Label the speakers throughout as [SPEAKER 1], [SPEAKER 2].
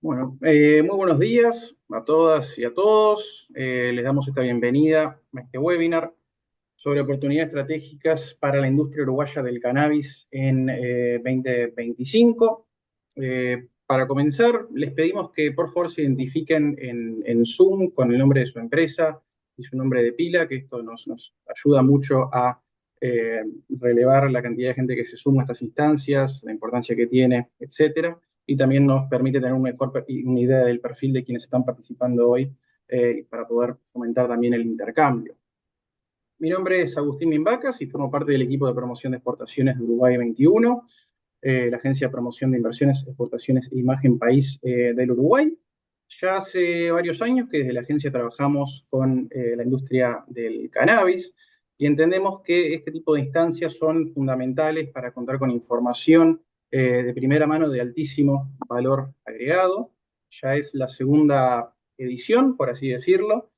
[SPEAKER 1] Bueno, muy buenos días a todas y a todos. Les damos esta bienvenida a este webinar sobre oportunidades estratégicas para la industria uruguaya del cannabis en 2025. Para comenzar, les pedimos que por favor se identifiquen en Zoom con el nombre de su empresa y su nombre de pila, que esto nos ayuda mucho a eh, relevar la cantidad de gente que se suma a estas instancias, la importancia que tiene, etcétera, y también nos permite tener una idea del perfil de quienes están participando hoy para poder fomentar también el intercambio. Mi nombre es Agustín Mimbacas y formo parte del equipo de promoción de exportaciones de Uruguay 21, la agencia de promoción de inversiones, exportaciones e imagen país del Uruguay. Ya hace varios años que desde la agencia trabajamos con la industria del cannabis y entendemos que este tipo de instancias son fundamentales para contar con información de primera mano de altísimo valor agregado. Ya es la segunda edición, por así decirlo.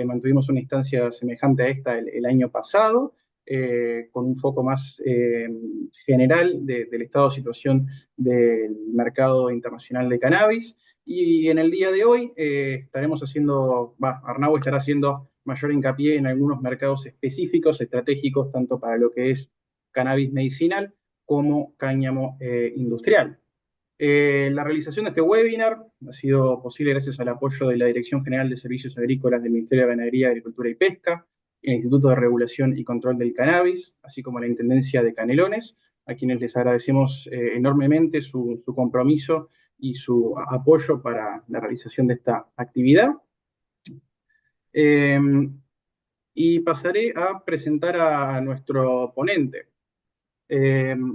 [SPEAKER 1] Mantuvimos una instancia semejante a esta el año pasado, con un foco más general del estado de situación del mercado internacional de cannabis. Y en el día de hoy estaremos haciendo, Arnau estará haciendo mayor hincapié en algunos mercados específicos, estratégicos, tanto para lo que es cannabis medicinal como cáñamo industrial. La realización de este webinar ha sido posible gracias al apoyo de la Dirección General de Servicios Agrícolas del Ministerio de Ganadería, Agricultura y Pesca, el Instituto de Regulación y Control del Cannabis, así como la Intendencia de Canelones, a quienes les agradecemos enormemente su compromiso y su apoyo para la realización de esta actividad. Eh, y pasaré a presentar a nuestro ponente.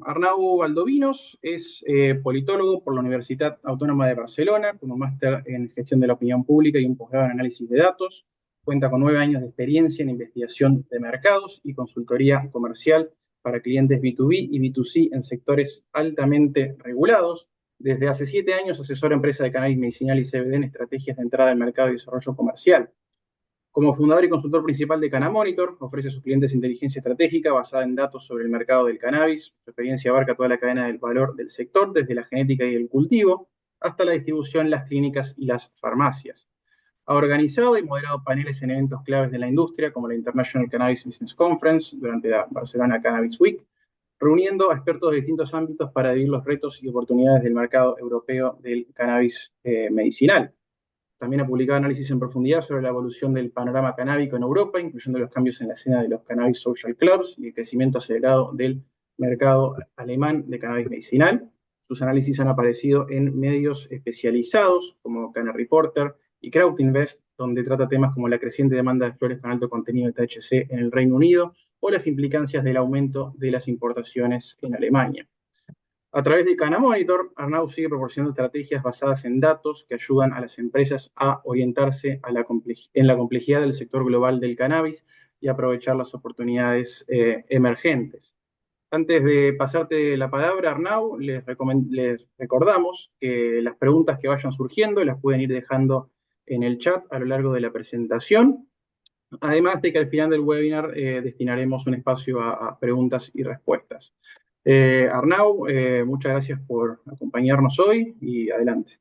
[SPEAKER 1] Arnau Valdovinos es politólogo por la Universidad Autónoma de Barcelona, con un máster en gestión de la opinión pública y un posgrado en análisis de datos. Cuenta con 9 años de experiencia en investigación de mercados y consultoría comercial para clientes B2B y B2C en sectores altamente regulados. Desde hace 7 años asesora empresas de cannabis medicinal y CBD en estrategias de entrada al mercado y desarrollo comercial. Como fundador y consultor principal de Canamonitor, ofrece a sus clientes inteligencia estratégica basada en datos sobre el mercado del cannabis. Su experiencia abarca toda la cadena del valor del sector, desde la genética y el cultivo hasta la distribución, las clínicas y las farmacias. Ha organizado y moderado paneles en eventos claves de la industria, como la International Cannabis Business Conference durante la Barcelona Cannabis Week, reuniendo a expertos de distintos ámbitos para dividir los retos y oportunidades del mercado europeo del cannabis medicinal. También ha publicado análisis en profundidad sobre la evolución del panorama canábico en Europa, incluyendo los cambios en la escena de los cannabis social clubs y el crecimiento acelerado del mercado alemán de cannabis medicinal. Sus análisis han aparecido en medios especializados como Canna Reporter y Krautinvest, donde trata temas como la creciente demanda de flores con alto contenido de THC en el Reino Unido o las implicancias del aumento de las importaciones en Alemania. A través de Cana Monitor, Arnau sigue proporcionando estrategias basadas en datos que ayudan a las empresas a orientarse en la complejidad del sector global del cannabis y aprovechar las oportunidades emergentes. Antes de pasarte la palabra, Arnau, les recordamos que las preguntas que vayan surgiendo las pueden ir dejando en el chat a lo largo de la presentación. Además de que al final del webinar destinaremos un espacio a preguntas y respuestas. Arnau, muchas gracias por acompañarnos hoy y adelante.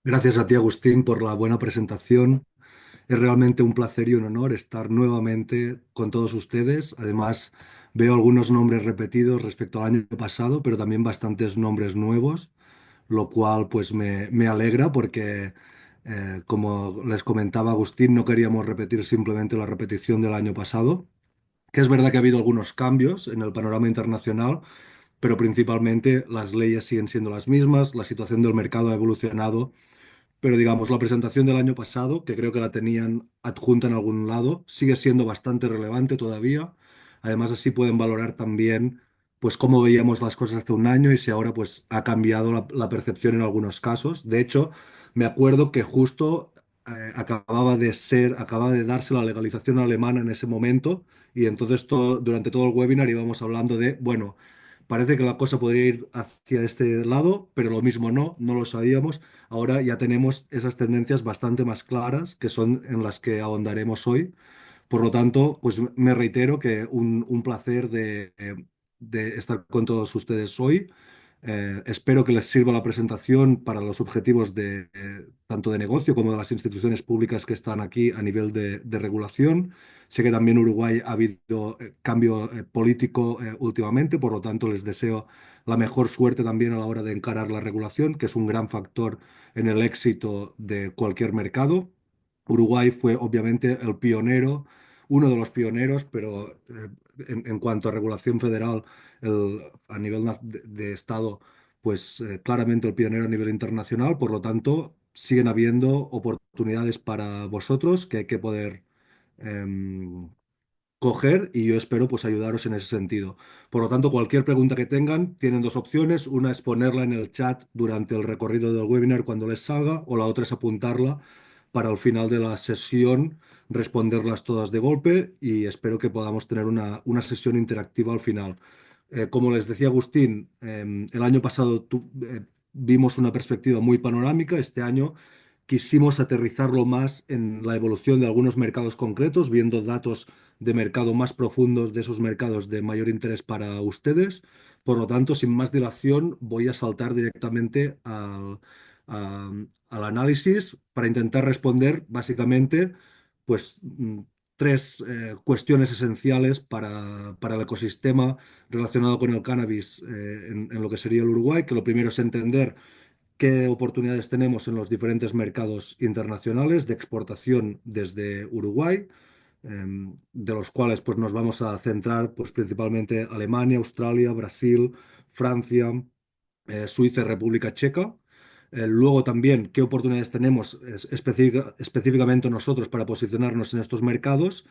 [SPEAKER 2] Gracias a ti, Agustín, por la buena presentación. Es realmente un placer y un honor estar nuevamente con todos ustedes. Además, veo algunos nombres repetidos respecto al año pasado, pero también bastantes nombres nuevos, lo cual pues me alegra porque, como les comentaba Agustín, no queríamos repetir simplemente la repetición del año pasado, que es verdad que ha habido algunos cambios en el panorama internacional, pero principalmente las leyes siguen siendo las mismas, la situación del mercado ha evolucionado, pero digamos, la presentación del año pasado, que creo que la tenían adjunta en algún lado, sigue siendo bastante relevante todavía. Además, así pueden valorar también, pues, cómo veíamos las cosas hace un año y si ahora, pues, ha cambiado la percepción en algunos casos. De hecho, me acuerdo que justo acababa de darse la legalización alemana en ese momento y entonces durante todo el webinar íbamos hablando de, bueno, parece que la cosa podría ir hacia este lado, pero lo mismo no lo sabíamos. Ahora ya tenemos esas tendencias bastante más claras, que son en las que ahondaremos hoy. Por lo tanto, pues me reitero que un placer de estar con todos ustedes hoy. Espero que les sirva la presentación para los objetivos de tanto de negocio como de las instituciones públicas que están aquí a nivel de regulación. Sé que también en Uruguay ha habido cambio político últimamente, por lo tanto les deseo la mejor suerte también a la hora de encarar la regulación, que es un gran factor en el éxito de cualquier mercado. Uruguay fue obviamente el pionero, uno de los pioneros, pero en cuanto a regulación federal, a nivel de Estado, pues claramente el pionero a nivel internacional. Por lo tanto, siguen habiendo oportunidades para vosotros que hay que poder em, coger, y yo espero pues ayudaros en ese sentido. Por lo tanto, cualquier pregunta que tengan, tienen dos opciones. Una es ponerla en el chat durante el recorrido del webinar cuando les salga, o la otra es apuntarla para al final de la sesión responderlas todas de golpe, y espero que podamos tener una sesión interactiva al final. Como les decía Agustín, el año pasado vimos una perspectiva muy panorámica. Este año quisimos aterrizarlo más en la evolución de algunos mercados concretos, viendo datos de mercado más profundos de esos mercados de mayor interés para ustedes. Por lo tanto, sin más dilación, voy a saltar directamente al análisis para intentar responder básicamente pues, tres cuestiones esenciales para el ecosistema relacionado con el cannabis en lo que sería el Uruguay, que lo primero es entender qué oportunidades tenemos en los diferentes mercados internacionales de exportación desde Uruguay, de los cuales pues, nos vamos a centrar pues, principalmente Alemania, Australia, Brasil, Francia, Suiza y República Checa. Luego también qué oportunidades tenemos específicamente nosotros para posicionarnos en estos mercados,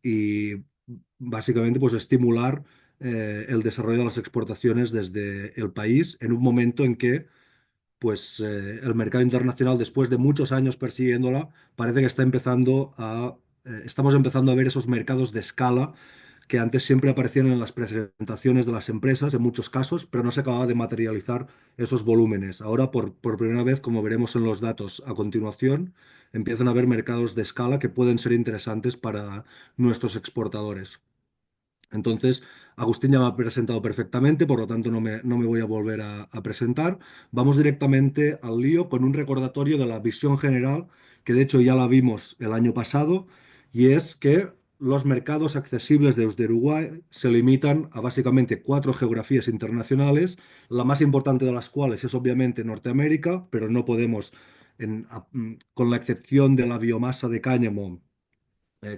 [SPEAKER 2] y básicamente pues estimular el desarrollo de las exportaciones desde el país en un momento en que pues el mercado internacional, después de muchos años persiguiéndola, parece que estamos empezando a ver esos mercados de escala que antes siempre aparecían en las presentaciones de las empresas, en muchos casos, pero no se acababa de materializar esos volúmenes. Ahora, por primera vez, como veremos en los datos a continuación, empiezan a haber mercados de escala que pueden ser interesantes para nuestros exportadores. Entonces, Agustín ya me ha presentado perfectamente, por lo tanto no me voy a volver a presentar. Vamos directamente al lío con un recordatorio de la visión general, que de hecho ya la vimos el año pasado, y es que los mercados accesibles desde Uruguay se limitan a básicamente cuatro geografías internacionales, la más importante de las cuales es obviamente Norteamérica, pero no podemos, con la excepción de la biomasa de cáñamo,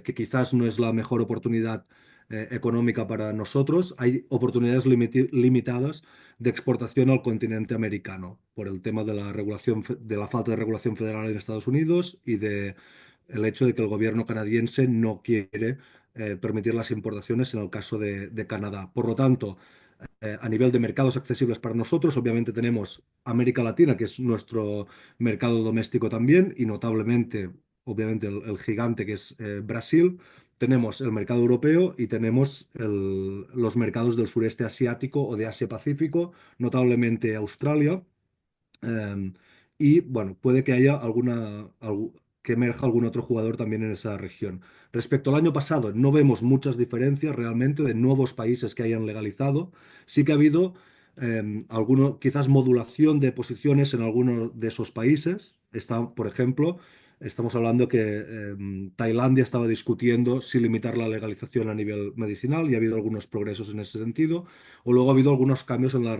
[SPEAKER 2] que quizás no es la mejor oportunidad económica para nosotros, hay oportunidades limitadas de exportación al continente americano por el tema de la regulación, de la falta de regulación federal en Estados Unidos y de el hecho de que el gobierno canadiense no quiere permitir las importaciones en el caso de Canadá. Por lo tanto, a nivel de mercados accesibles para nosotros, obviamente tenemos América Latina, que es nuestro mercado doméstico también, y notablemente, obviamente, el gigante que es Brasil. Tenemos el mercado europeo y tenemos los mercados del sureste asiático o de Asia-Pacífico, notablemente Australia. Eh, y bueno, puede que haya que emerja algún otro jugador también en esa región. Respecto al año pasado, no vemos muchas diferencias realmente de nuevos países que hayan legalizado. Sí que ha habido quizás modulación de posiciones en algunos de esos países. Por ejemplo, estamos hablando que Tailandia estaba discutiendo si limitar la legalización a nivel medicinal, y ha habido algunos progresos en ese sentido. O luego ha habido algunos cambios en la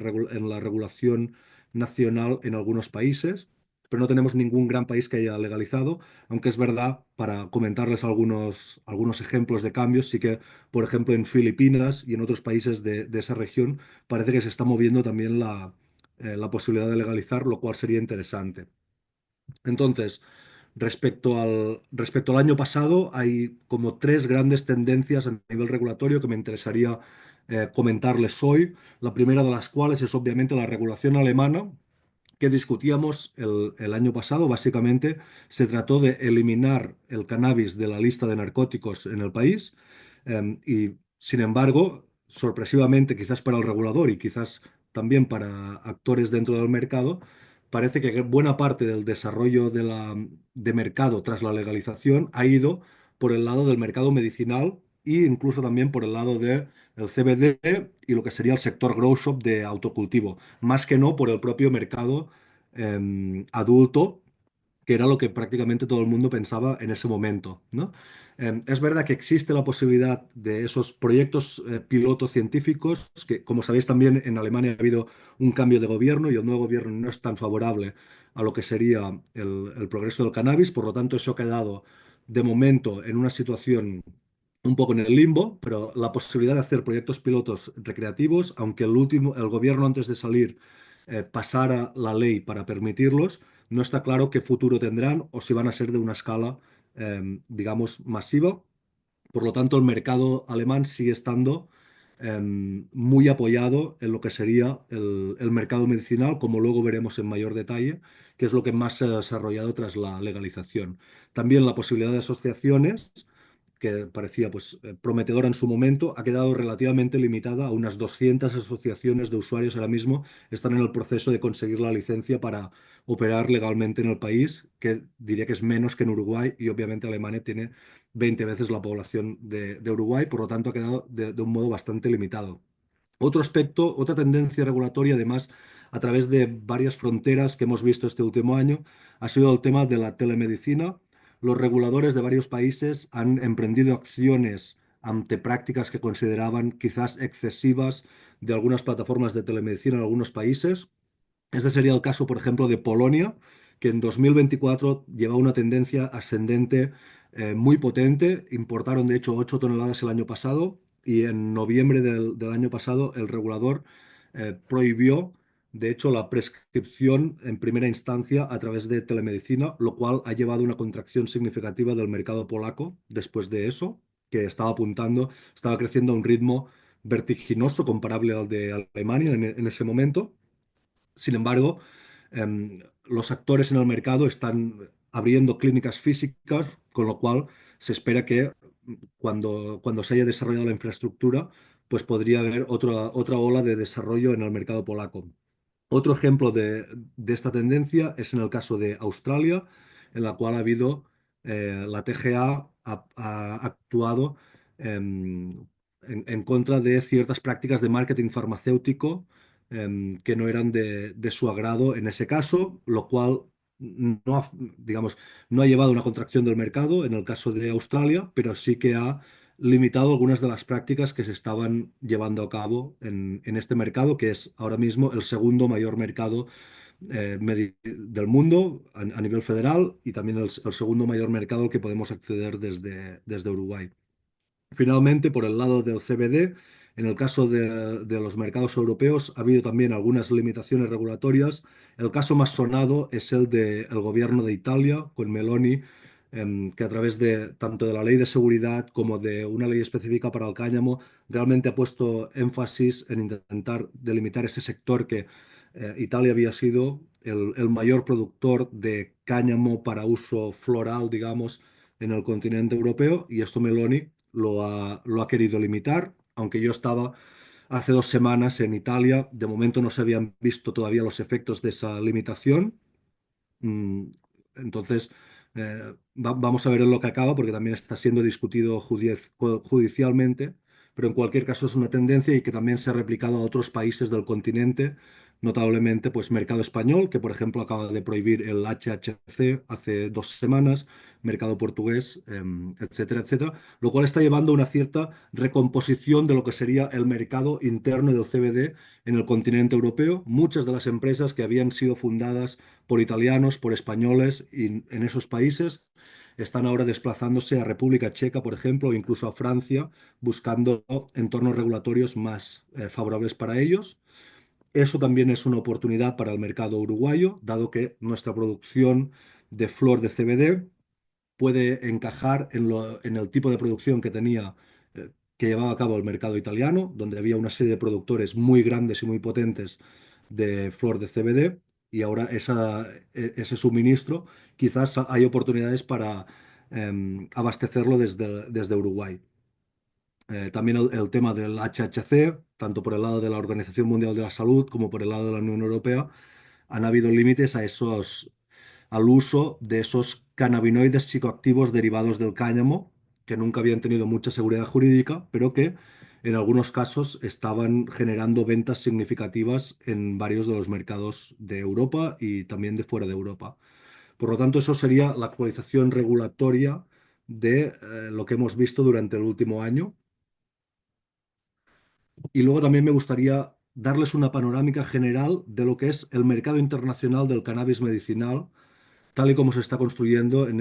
[SPEAKER 2] regulación nacional en algunos países, pero no tenemos ningún gran país que haya legalizado, aunque es verdad, para comentarles algunos ejemplos de cambios, sí que, por ejemplo, en Filipinas y en otros países de esa región parece que se está moviendo también la posibilidad de legalizar, lo cual sería interesante. Entonces, respecto al año pasado, hay como tres grandes tendencias a nivel regulatorio que me interesaría comentarles hoy. La primera de las cuales es obviamente la regulación alemana, que discutíamos el año pasado. Básicamente se trató de eliminar el cannabis de la lista de narcóticos en el país, y sin embargo, sorpresivamente, quizás para el regulador y quizás también para actores dentro del mercado, parece que buena parte del desarrollo de mercado tras la legalización ha ido por el lado del mercado medicinal, e incluso también por el lado del CBD y lo que sería el sector grow shop de autocultivo, más que no por el propio mercado adulto, que era lo que prácticamente todo el mundo pensaba en ese momento, ¿no? Es verdad que existe la posibilidad de esos proyectos pilotos científicos, que como sabéis también en Alemania ha habido un cambio de gobierno y el nuevo gobierno no es tan favorable a lo que sería el progreso del cannabis, por lo tanto eso ha quedado de momento en una situación un poco en el limbo, pero la posibilidad de hacer proyectos pilotos recreativos, aunque el gobierno antes de salir pasara la ley para permitirlos, no está claro qué futuro tendrán o si van a ser de una escala, digamos, masiva. Por lo tanto, el mercado alemán sigue estando muy apoyado en lo que sería el mercado medicinal, como luego veremos en mayor detalle, que es lo que más se ha desarrollado tras la legalización. También la posibilidad de asociaciones que parecía pues prometedora en su momento, ha quedado relativamente limitada a unas 200 asociaciones de usuarios ahora mismo. Están en el proceso de conseguir la licencia para operar legalmente en el país, que diría que es menos que en Uruguay y obviamente Alemania tiene 20 veces la población de Uruguay, por lo tanto ha quedado de un modo bastante limitado. Otro aspecto, otra tendencia regulatoria, además, a través de varias fronteras que hemos visto este último año, ha sido el tema de la telemedicina. Los reguladores de varios países han emprendido acciones ante prácticas que consideraban quizás excesivas de algunas plataformas de telemedicina en algunos países. Este sería el caso, por ejemplo, de Polonia, que en 2024 lleva una tendencia ascendente muy potente. Importaron, de hecho, 8 toneladas el año pasado y en noviembre del año pasado el regulador prohibió, de hecho, la prescripción en primera instancia a través de telemedicina, lo cual ha llevado a una contracción significativa del mercado polaco después de eso, que estaba creciendo a un ritmo vertiginoso comparable al de Alemania en ese momento. Sin embargo, los actores en el mercado están abriendo clínicas físicas, con lo cual se espera que cuando se haya desarrollado la infraestructura, pues podría haber otra ola de desarrollo en el mercado polaco. Otro ejemplo de esta tendencia es en el caso de Australia, en la cual ha habido, la TGA ha actuado en contra de ciertas prácticas de marketing farmacéutico que no eran de su agrado en ese caso, lo cual digamos, no ha llevado a una contracción del mercado en el caso de Australia, pero sí que ha limitado algunas de las prácticas que se estaban llevando a cabo en este mercado, que es ahora mismo el segundo mayor mercado del mundo a nivel federal y también el segundo mayor mercado al que podemos acceder desde Uruguay. Finalmente, por el lado del CBD, en el caso de los mercados europeos, ha habido también algunas limitaciones regulatorias. El caso más sonado es el del gobierno de Italia, con Meloni, que a través de tanto de la ley de seguridad como de una ley específica para el cáñamo, realmente ha puesto énfasis en intentar delimitar ese sector que Italia había sido el mayor productor de cáñamo para uso floral, digamos, en el continente europeo, y esto Meloni lo ha querido limitar, aunque yo estaba hace 2 semanas en Italia. De momento no se habían visto todavía los efectos de esa limitación. Mm, Entonces, vamos a ver en lo que acaba, porque también está siendo discutido judicialmente, pero en cualquier caso es una tendencia y que también se ha replicado a otros países del continente, notablemente pues mercado español, que por ejemplo acaba de prohibir el HHC hace 2 semanas, mercado portugués, etcétera, etcétera, lo cual está llevando a una cierta recomposición de lo que sería el mercado interno del CBD en el continente europeo. Muchas de las empresas que habían sido fundadas por italianos, por españoles y en esos países están ahora desplazándose a República Checa, por ejemplo, o incluso a Francia, buscando entornos regulatorios más favorables para ellos. Eso también es una oportunidad para el mercado uruguayo, dado que nuestra producción de flor de CBD puede encajar en el tipo de producción que llevaba a cabo el mercado italiano, donde había una serie de productores muy grandes y muy potentes de flor de CBD, y ahora ese suministro quizás hay oportunidades para abastecerlo desde Uruguay. También el tema del HHC, tanto por el lado de la Organización Mundial de la Salud como por el lado de la Unión Europea, han habido límites al uso de esos cannabinoides psicoactivos derivados del cáñamo, que nunca habían tenido mucha seguridad jurídica, pero que en algunos casos estaban generando ventas significativas en varios de los mercados de Europa y también de fuera de Europa. Por lo tanto, eso sería la actualización regulatoria de lo que hemos visto durante el último año. Y luego también me gustaría darles una panorámica general de lo que es el mercado internacional del cannabis medicinal, tal y como se está construyendo en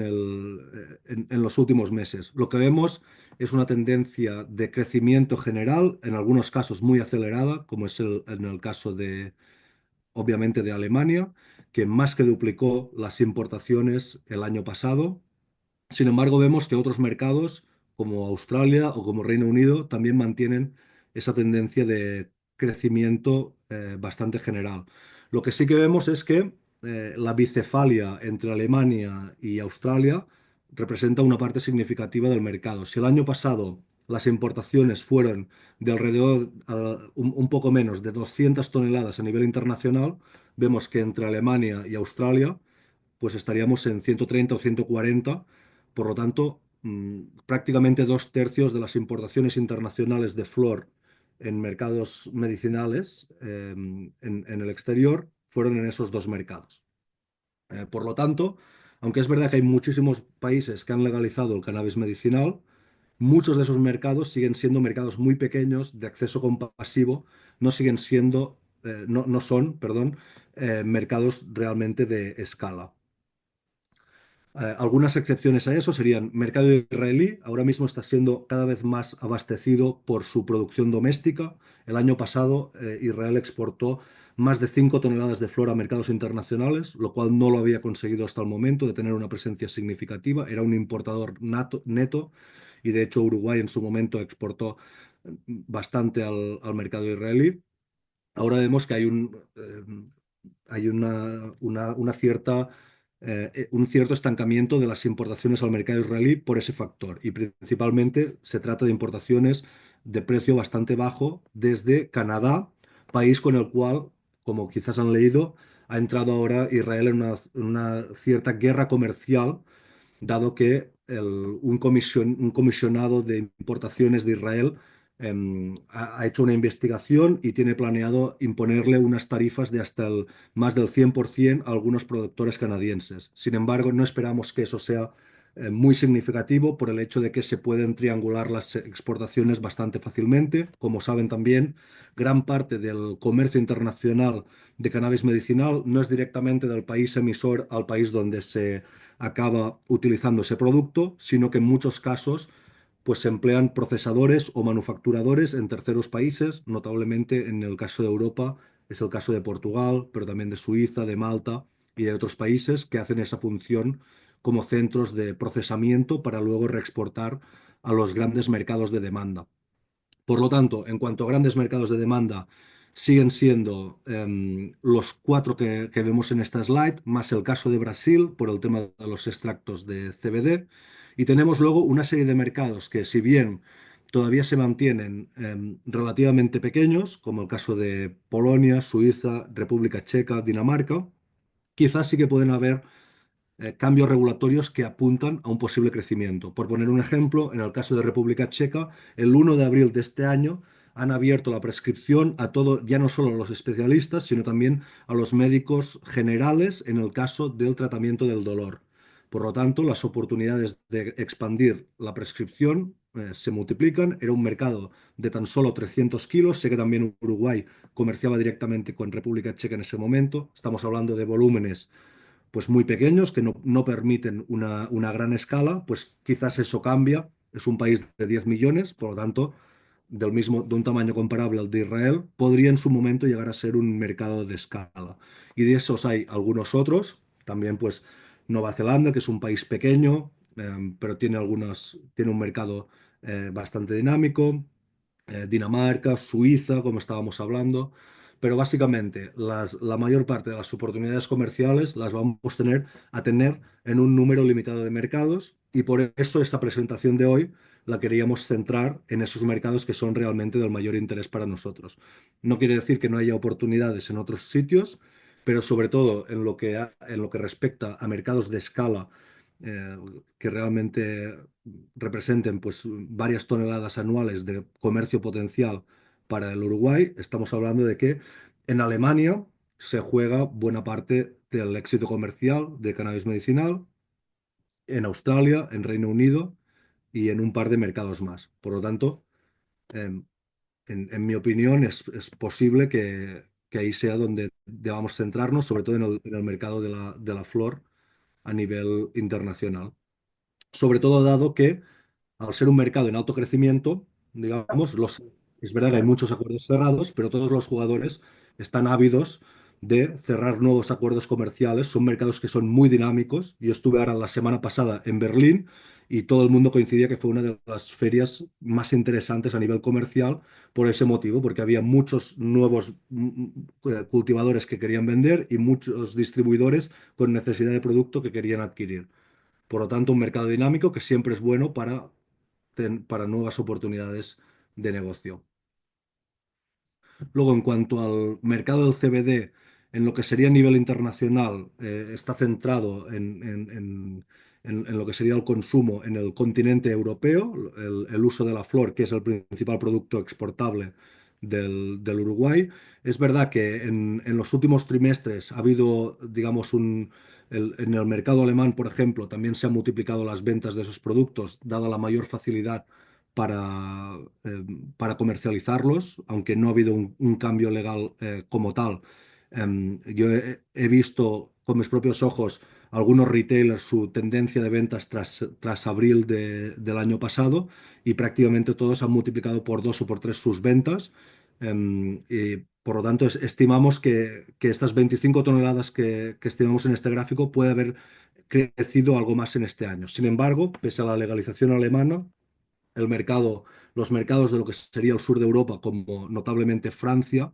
[SPEAKER 2] los últimos meses. Lo que vemos es una tendencia de crecimiento general, en algunos casos muy acelerada, como es en el caso de, obviamente, de Alemania, que más que duplicó las importaciones el año pasado. Sin embargo, vemos que otros mercados como Australia o como Reino Unido también mantienen esa tendencia de crecimiento bastante general. Lo que sí que vemos es que la bicefalia entre Alemania y Australia representa una parte significativa del mercado. Si el año pasado las importaciones fueron de alrededor, un poco menos de 200 toneladas a nivel internacional, vemos que entre Alemania y Australia pues estaríamos en 130 o 140. Por lo tanto, prácticamente dos tercios de las importaciones internacionales de flor en mercados medicinales en el exterior fueron en esos dos mercados. Por lo tanto, aunque es verdad que hay muchísimos países que han legalizado el cannabis medicinal, muchos de esos mercados siguen siendo mercados muy pequeños de acceso compasivo, no siguen siendo, no son, perdón, mercados realmente de escala. Algunas excepciones a eso serían mercado israelí, ahora mismo está siendo cada vez más abastecido por su producción doméstica. El año pasado Israel exportó más de 5 toneladas de flor a mercados internacionales, lo cual no lo había conseguido hasta el momento de tener una presencia significativa. Era un importador neto y de hecho Uruguay en su momento exportó bastante al mercado israelí. Ahora vemos que hay una cierta, un cierto estancamiento de las importaciones al mercado israelí por ese factor. Y principalmente se trata de importaciones de precio bastante bajo desde Canadá, país con el cual, como quizás han leído, ha entrado ahora Israel en una cierta guerra comercial dado que un comisionado de importaciones de Israel ha hecho una investigación y tiene planeado imponerle unas tarifas de hasta más del 100% a algunos productores canadienses. Sin embargo, no esperamos que eso sea muy significativo por el hecho de que se pueden triangular las exportaciones bastante fácilmente. Como saben también, gran parte del comercio internacional de cannabis medicinal no es directamente del país emisor al país donde se acaba utilizando ese producto, sino que en muchos casos pues se emplean procesadores o manufacturadores en terceros países, notablemente en el caso de Europa es el caso de Portugal, pero también de Suiza, de Malta y de otros países que hacen esa función como centros de procesamiento para luego reexportar a los grandes mercados de demanda. Por lo tanto, en cuanto a grandes mercados de demanda, siguen siendo los cuatro que vemos en esta slide, más el caso de Brasil por el tema de los extractos de CBD. Y tenemos luego una serie de mercados que, si bien todavía se mantienen relativamente pequeños, como el caso de Polonia, Suiza, República Checa, Dinamarca, quizás sí que pueden haber cambios regulatorios que apuntan a un posible crecimiento. Por poner un ejemplo, en el caso de República Checa, el 1 de abril de este año han abierto la prescripción a todo, ya no solo a los especialistas, sino también a los médicos generales en el caso del tratamiento del dolor. Por lo tanto, las oportunidades de expandir la prescripción se multiplican. Era un mercado de tan solo 300 kilos. Sé que también Uruguay comerciaba directamente con República Checa en ese momento. Estamos hablando de volúmenes pues muy pequeños que no permiten una gran escala, pues quizás eso cambia. Es un país de 10 millones, por lo tanto, de un tamaño comparable al de Israel, podría en su momento llegar a ser un mercado de escala. Y de esos hay algunos otros, también pues Nueva Zelanda, que es un país pequeño, pero tiene un mercado bastante dinámico. Dinamarca, Suiza, como estábamos hablando, pero básicamente la mayor parte de las oportunidades comerciales las vamos a tener en un número limitado de mercados y por eso esta presentación de hoy la queríamos centrar en esos mercados que son realmente del mayor interés para nosotros. No quiere decir que no haya oportunidades en otros sitios, pero sobre todo en lo que respecta a mercados de escala eh, que realmente representen pues, varias toneladas anuales de comercio potencial para el Uruguay. Estamos hablando de que en Alemania se juega buena parte del éxito comercial de cannabis medicinal, en Australia, en Reino Unido y en un par de mercados más. Por lo tanto, em, en mi opinión, es posible que ahí sea donde debamos centrarnos, sobre todo en el mercado de la flor a nivel internacional. Sobre todo dado que al ser un mercado en alto crecimiento, digamos, es verdad que hay muchos acuerdos cerrados, pero todos los jugadores están ávidos de cerrar nuevos acuerdos comerciales. Son mercados que son muy dinámicos. Yo estuve ahora la semana pasada en Berlín y todo el mundo coincidía que fue una de las ferias más interesantes a nivel comercial por ese motivo, porque había muchos nuevos cultivadores que querían vender y muchos distribuidores con necesidad de producto que querían adquirir. Por lo tanto, un mercado dinámico que siempre es bueno para nuevas oportunidades de negocio. Luego, en cuanto al mercado del CBD, en lo que sería a nivel internacional, está centrado en lo que sería el consumo en el continente europeo, el uso de la flor, que es el principal producto exportable del Uruguay. Es verdad que en los últimos trimestres ha habido, digamos, en el mercado alemán, por ejemplo, también se han multiplicado las ventas de esos productos, dada la mayor facilidad para, eh, para comercializarlos, aunque no ha habido un cambio legal como tal. Yo he visto con mis propios ojos algunos retailers su tendencia de ventas tras abril del año pasado y prácticamente todos han multiplicado por dos o por tres sus ventas. Y por lo tanto, estimamos que estas 25 toneladas que estimamos en este gráfico puede haber crecido algo más en este año. Sin embargo, pese a la legalización alemana, el mercado, los mercados de lo que sería el sur de Europa, como notablemente Francia,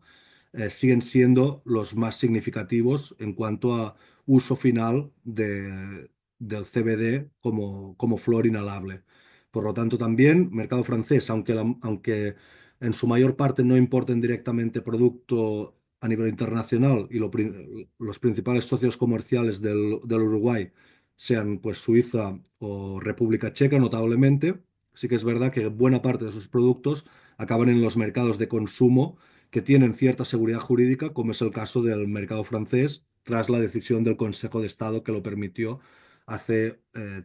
[SPEAKER 2] siguen siendo los más significativos en cuanto a uso final del CBD como flor inhalable. Por lo tanto, también mercado francés, aunque en su mayor parte no importen directamente producto a nivel internacional y los principales socios comerciales del Uruguay sean pues Suiza o República Checa, notablemente. Sí que es verdad que buena parte de sus productos acaban en los mercados de consumo que tienen cierta seguridad jurídica, como es el caso del mercado francés, tras la decisión del Consejo de Estado que lo permitió hace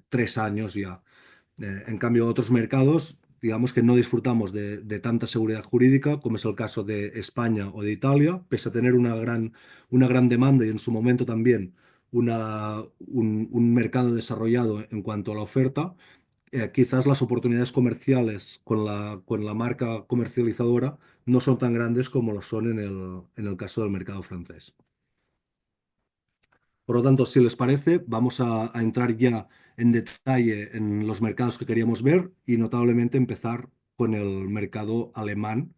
[SPEAKER 2] 3 años ya. En cambio, otros mercados, digamos que no disfrutamos de tanta seguridad jurídica, como es el caso de España o de Italia, pese a tener una gran demanda y en su momento también un mercado desarrollado en cuanto a la oferta. Quizás las oportunidades comerciales con la marca comercializadora no son tan grandes como lo son en el caso del mercado francés. Por lo tanto, si les parece, vamos a entrar ya en detalle en los mercados que queríamos ver y notablemente empezar con el mercado alemán,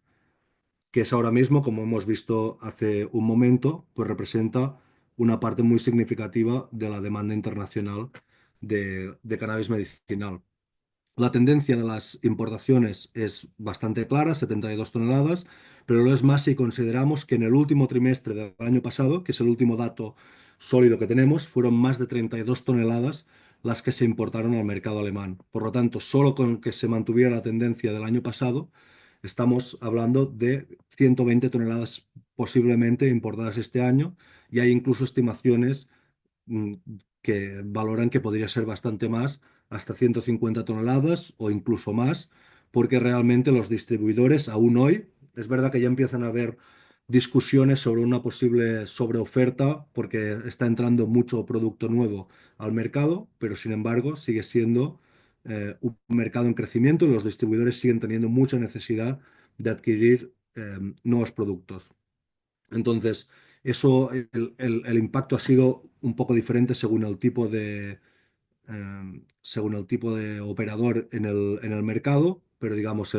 [SPEAKER 2] que es ahora mismo, como hemos visto hace un momento, pues representa una parte muy significativa de la demanda internacional de cannabis medicinal. La tendencia de las importaciones es bastante clara, 72 toneladas, pero lo es más si consideramos que en el último trimestre del año pasado, que es el último dato sólido que tenemos, fueron más de 32 toneladas las que se importaron al mercado alemán. Por lo tanto, solo con que se mantuviera la tendencia del año pasado, estamos hablando de 120 toneladas posiblemente importadas este año y hay incluso estimaciones mm, que valoran que podría ser bastante más, hasta 150 toneladas o incluso más, porque realmente los distribuidores aún hoy, es verdad que ya empiezan a haber discusiones sobre una posible sobreoferta, porque está entrando mucho producto nuevo al mercado, pero sin embargo sigue siendo un mercado en crecimiento y los distribuidores siguen teniendo mucha necesidad de adquirir nuevos productos. Entonces, el impacto ha sido un poco diferente según el tipo de operador en el mercado, pero digamos,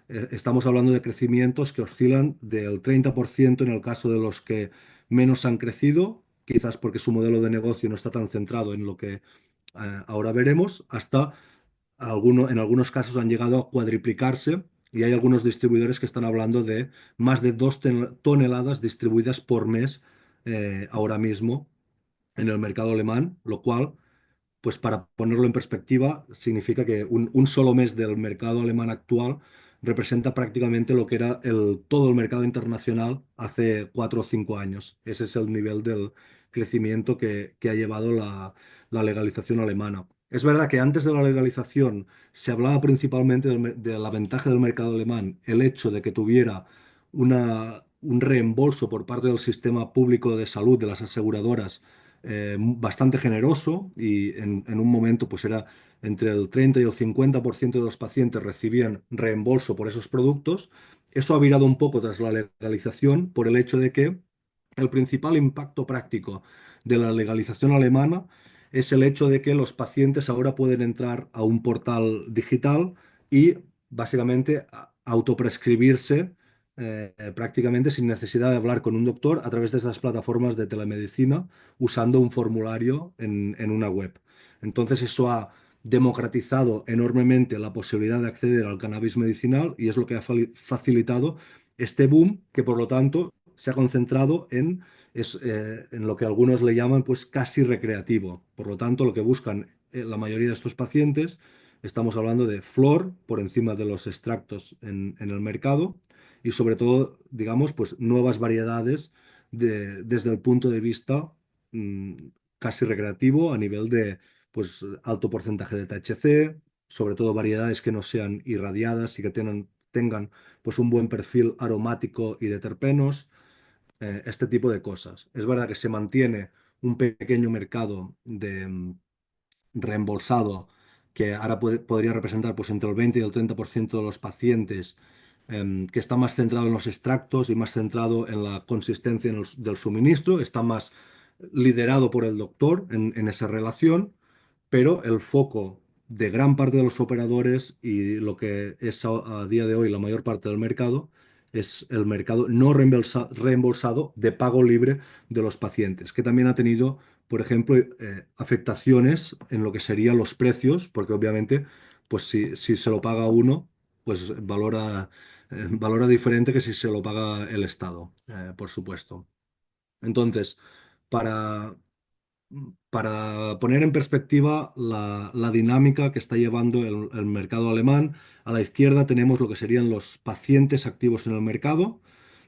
[SPEAKER 2] estamos hablando de crecimientos que oscilan del 30% en el caso de los que menos han crecido, quizás porque su modelo de negocio no está tan centrado en lo que ahora veremos, hasta en algunos casos han llegado a cuadriplicarse y hay algunos distribuidores que están hablando de más de 2 toneladas distribuidas por mes ahora mismo en el mercado alemán, lo cual pues para ponerlo en perspectiva, significa que un solo mes del mercado alemán actual representa prácticamente lo que era todo el mercado internacional hace 4 o 5 años. Ese es el nivel del crecimiento que ha llevado la legalización alemana. Es verdad que antes de la legalización se hablaba principalmente de la ventaja del mercado alemán, el hecho de que tuviera un reembolso por parte del sistema público de salud de las aseguradoras bastante generoso y en un momento pues era entre el 30 y el 50% de los pacientes recibían reembolso por esos productos. Eso ha virado un poco tras la legalización por el hecho de que el principal impacto práctico de la legalización alemana es el hecho de que los pacientes ahora pueden entrar a un portal digital y básicamente autoprescribirse prácticamente sin necesidad de hablar con un doctor a través de esas plataformas de telemedicina usando un formulario en una web. Entonces eso ha democratizado enormemente la posibilidad de acceder al cannabis medicinal y es lo que ha facilitado este boom que por lo tanto se ha concentrado en lo que algunos le llaman pues casi recreativo. Por lo tanto, lo que buscan la mayoría de estos pacientes, estamos hablando de flor por encima de los extractos en el mercado y sobre todo, digamos, pues nuevas variedades desde el punto de vista mm, casi recreativo a nivel de pues alto porcentaje de THC, sobre todo variedades que no sean irradiadas y que tengan pues un buen perfil aromático y de terpenos, este tipo de cosas. Es verdad que se mantiene un pequeño mercado de reembolsado que ahora podría representar pues entre el 20 y el 30% de los pacientes, que está más centrado en los extractos y más centrado en la consistencia del suministro, está más liderado por el doctor en esa relación, pero el foco de gran parte de los operadores y lo que es a día de hoy la mayor parte del mercado es el mercado no reembolsado de pago libre de los pacientes, que también ha tenido, por ejemplo, afectaciones en lo que serían los precios, porque obviamente, pues si se lo paga uno, pues valora diferente que si se lo paga el Estado, por supuesto. Entonces, para, para poner en perspectiva la dinámica que está llevando el mercado alemán, a la izquierda tenemos lo que serían los pacientes activos en el mercado,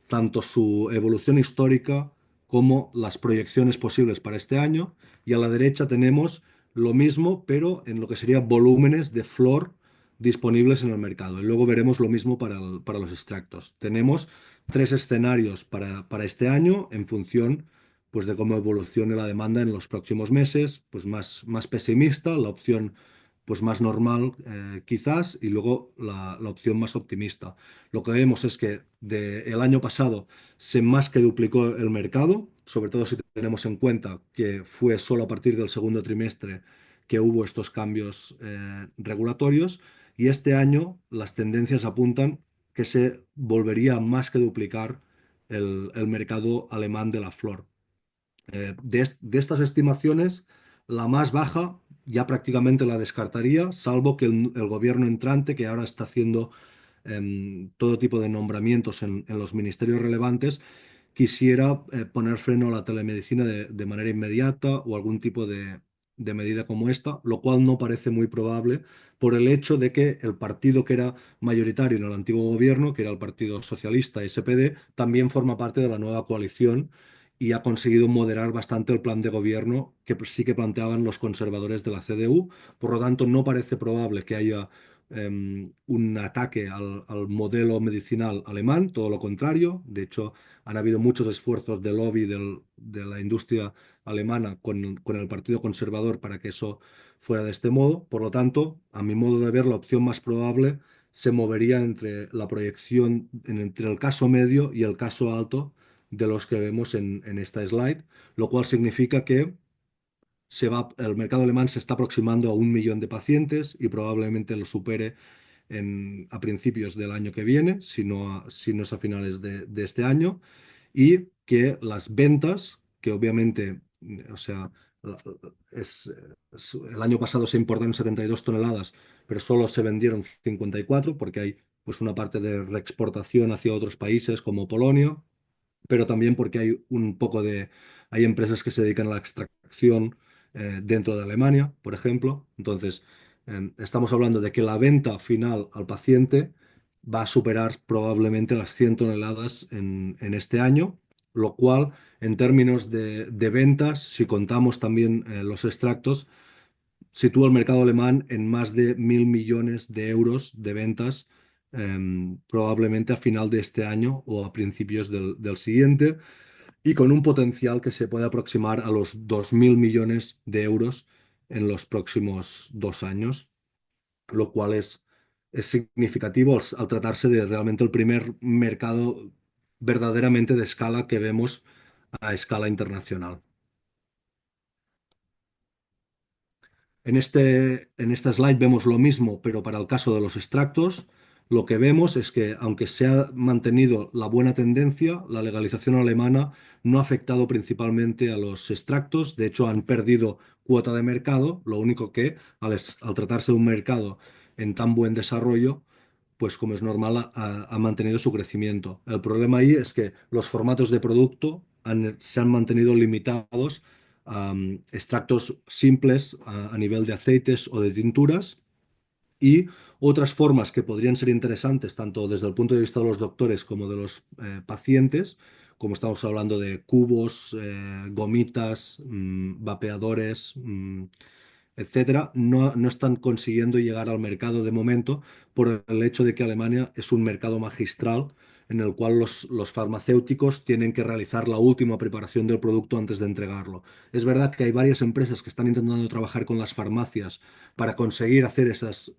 [SPEAKER 2] tanto su evolución histórica como las proyecciones posibles para este año, y a la derecha tenemos lo mismo, pero en lo que serían volúmenes de flor disponibles en el mercado. Y luego veremos lo mismo para los extractos. Tenemos tres escenarios para este año en función pues de cómo evolucione la demanda en los próximos meses, pues más pesimista, la opción pues más normal quizás, y luego la opción más optimista. Lo que vemos es que el año pasado se más que duplicó el mercado, sobre todo si tenemos en cuenta que fue solo a partir del segundo trimestre que hubo estos cambios regulatorios, y este año las tendencias apuntan que se volvería más que duplicar el mercado alemán de la flor. De estas estimaciones, la más baja ya prácticamente la descartaría, salvo que el gobierno entrante, que ahora está haciendo todo tipo de nombramientos en los ministerios relevantes, quisiera poner freno a la telemedicina de manera inmediata o algún tipo de medida como esta, lo cual no parece muy probable por el hecho de que el partido que era mayoritario en el antiguo gobierno, que era el Partido Socialista SPD, también forma parte de la nueva coalición y ha conseguido moderar bastante el plan de gobierno que sí que planteaban los conservadores de la CDU. Por lo tanto, no parece probable que haya un ataque al modelo medicinal alemán, todo lo contrario. De hecho, han habido muchos esfuerzos de lobby de la industria alemana con el Partido Conservador para que eso fuera de este modo. Por lo tanto, a mi modo de ver, la opción más probable se movería entre la proyección, entre el caso medio y el caso alto de los que vemos en esta slide, lo cual significa que el mercado alemán se está aproximando a 1 millón de pacientes y probablemente lo supere a principios del año que viene, si no es a finales de este año, y que las ventas, que obviamente, o sea, la- el año pasado se importaron 72 toneladas, pero solo se vendieron 54 porque hay pues una parte de reexportación hacia otros países como Polonia, pero también porque hay un poco hay empresas que se dedican a la extracción dentro de Alemania, por ejemplo. Entonces, estamos hablando de que la venta final al paciente va a superar probablemente las 100 toneladas en este año, lo cual, en términos de ventas, si contamos también los extractos, sitúa el mercado alemán en más de 1.000 millones de euros de ventas, probablemente a final de este año o a principios del siguiente, y con un potencial que se puede aproximar a los 2.000 millones de euros en los próximos 2 años, lo cual es significativo al tratarse de realmente el primer mercado verdaderamente de escala que vemos a escala internacional. En este slide vemos lo mismo, pero para el caso de los extractos, lo que vemos es que, aunque se ha mantenido la buena tendencia, la legalización alemana no ha afectado principalmente a los extractos. De hecho, han perdido cuota de mercado. Lo único que, al tratarse de un mercado en tan buen desarrollo, pues como es normal, ha mantenido su crecimiento. El problema ahí es que los formatos de producto se han mantenido limitados a extractos simples a nivel de aceites o de tinturas, y otras formas que podrían ser interesantes tanto desde el punto de vista de los doctores como de los pacientes, como estamos hablando de cubos, gomitas, vapeadores, etcétera, no están consiguiendo llegar al mercado de momento por el hecho de que Alemania es un mercado magistral en el cual los farmacéuticos tienen que realizar la última preparación del producto antes de entregarlo. Es verdad que hay varias empresas que están intentando trabajar con las farmacias para conseguir hacer esas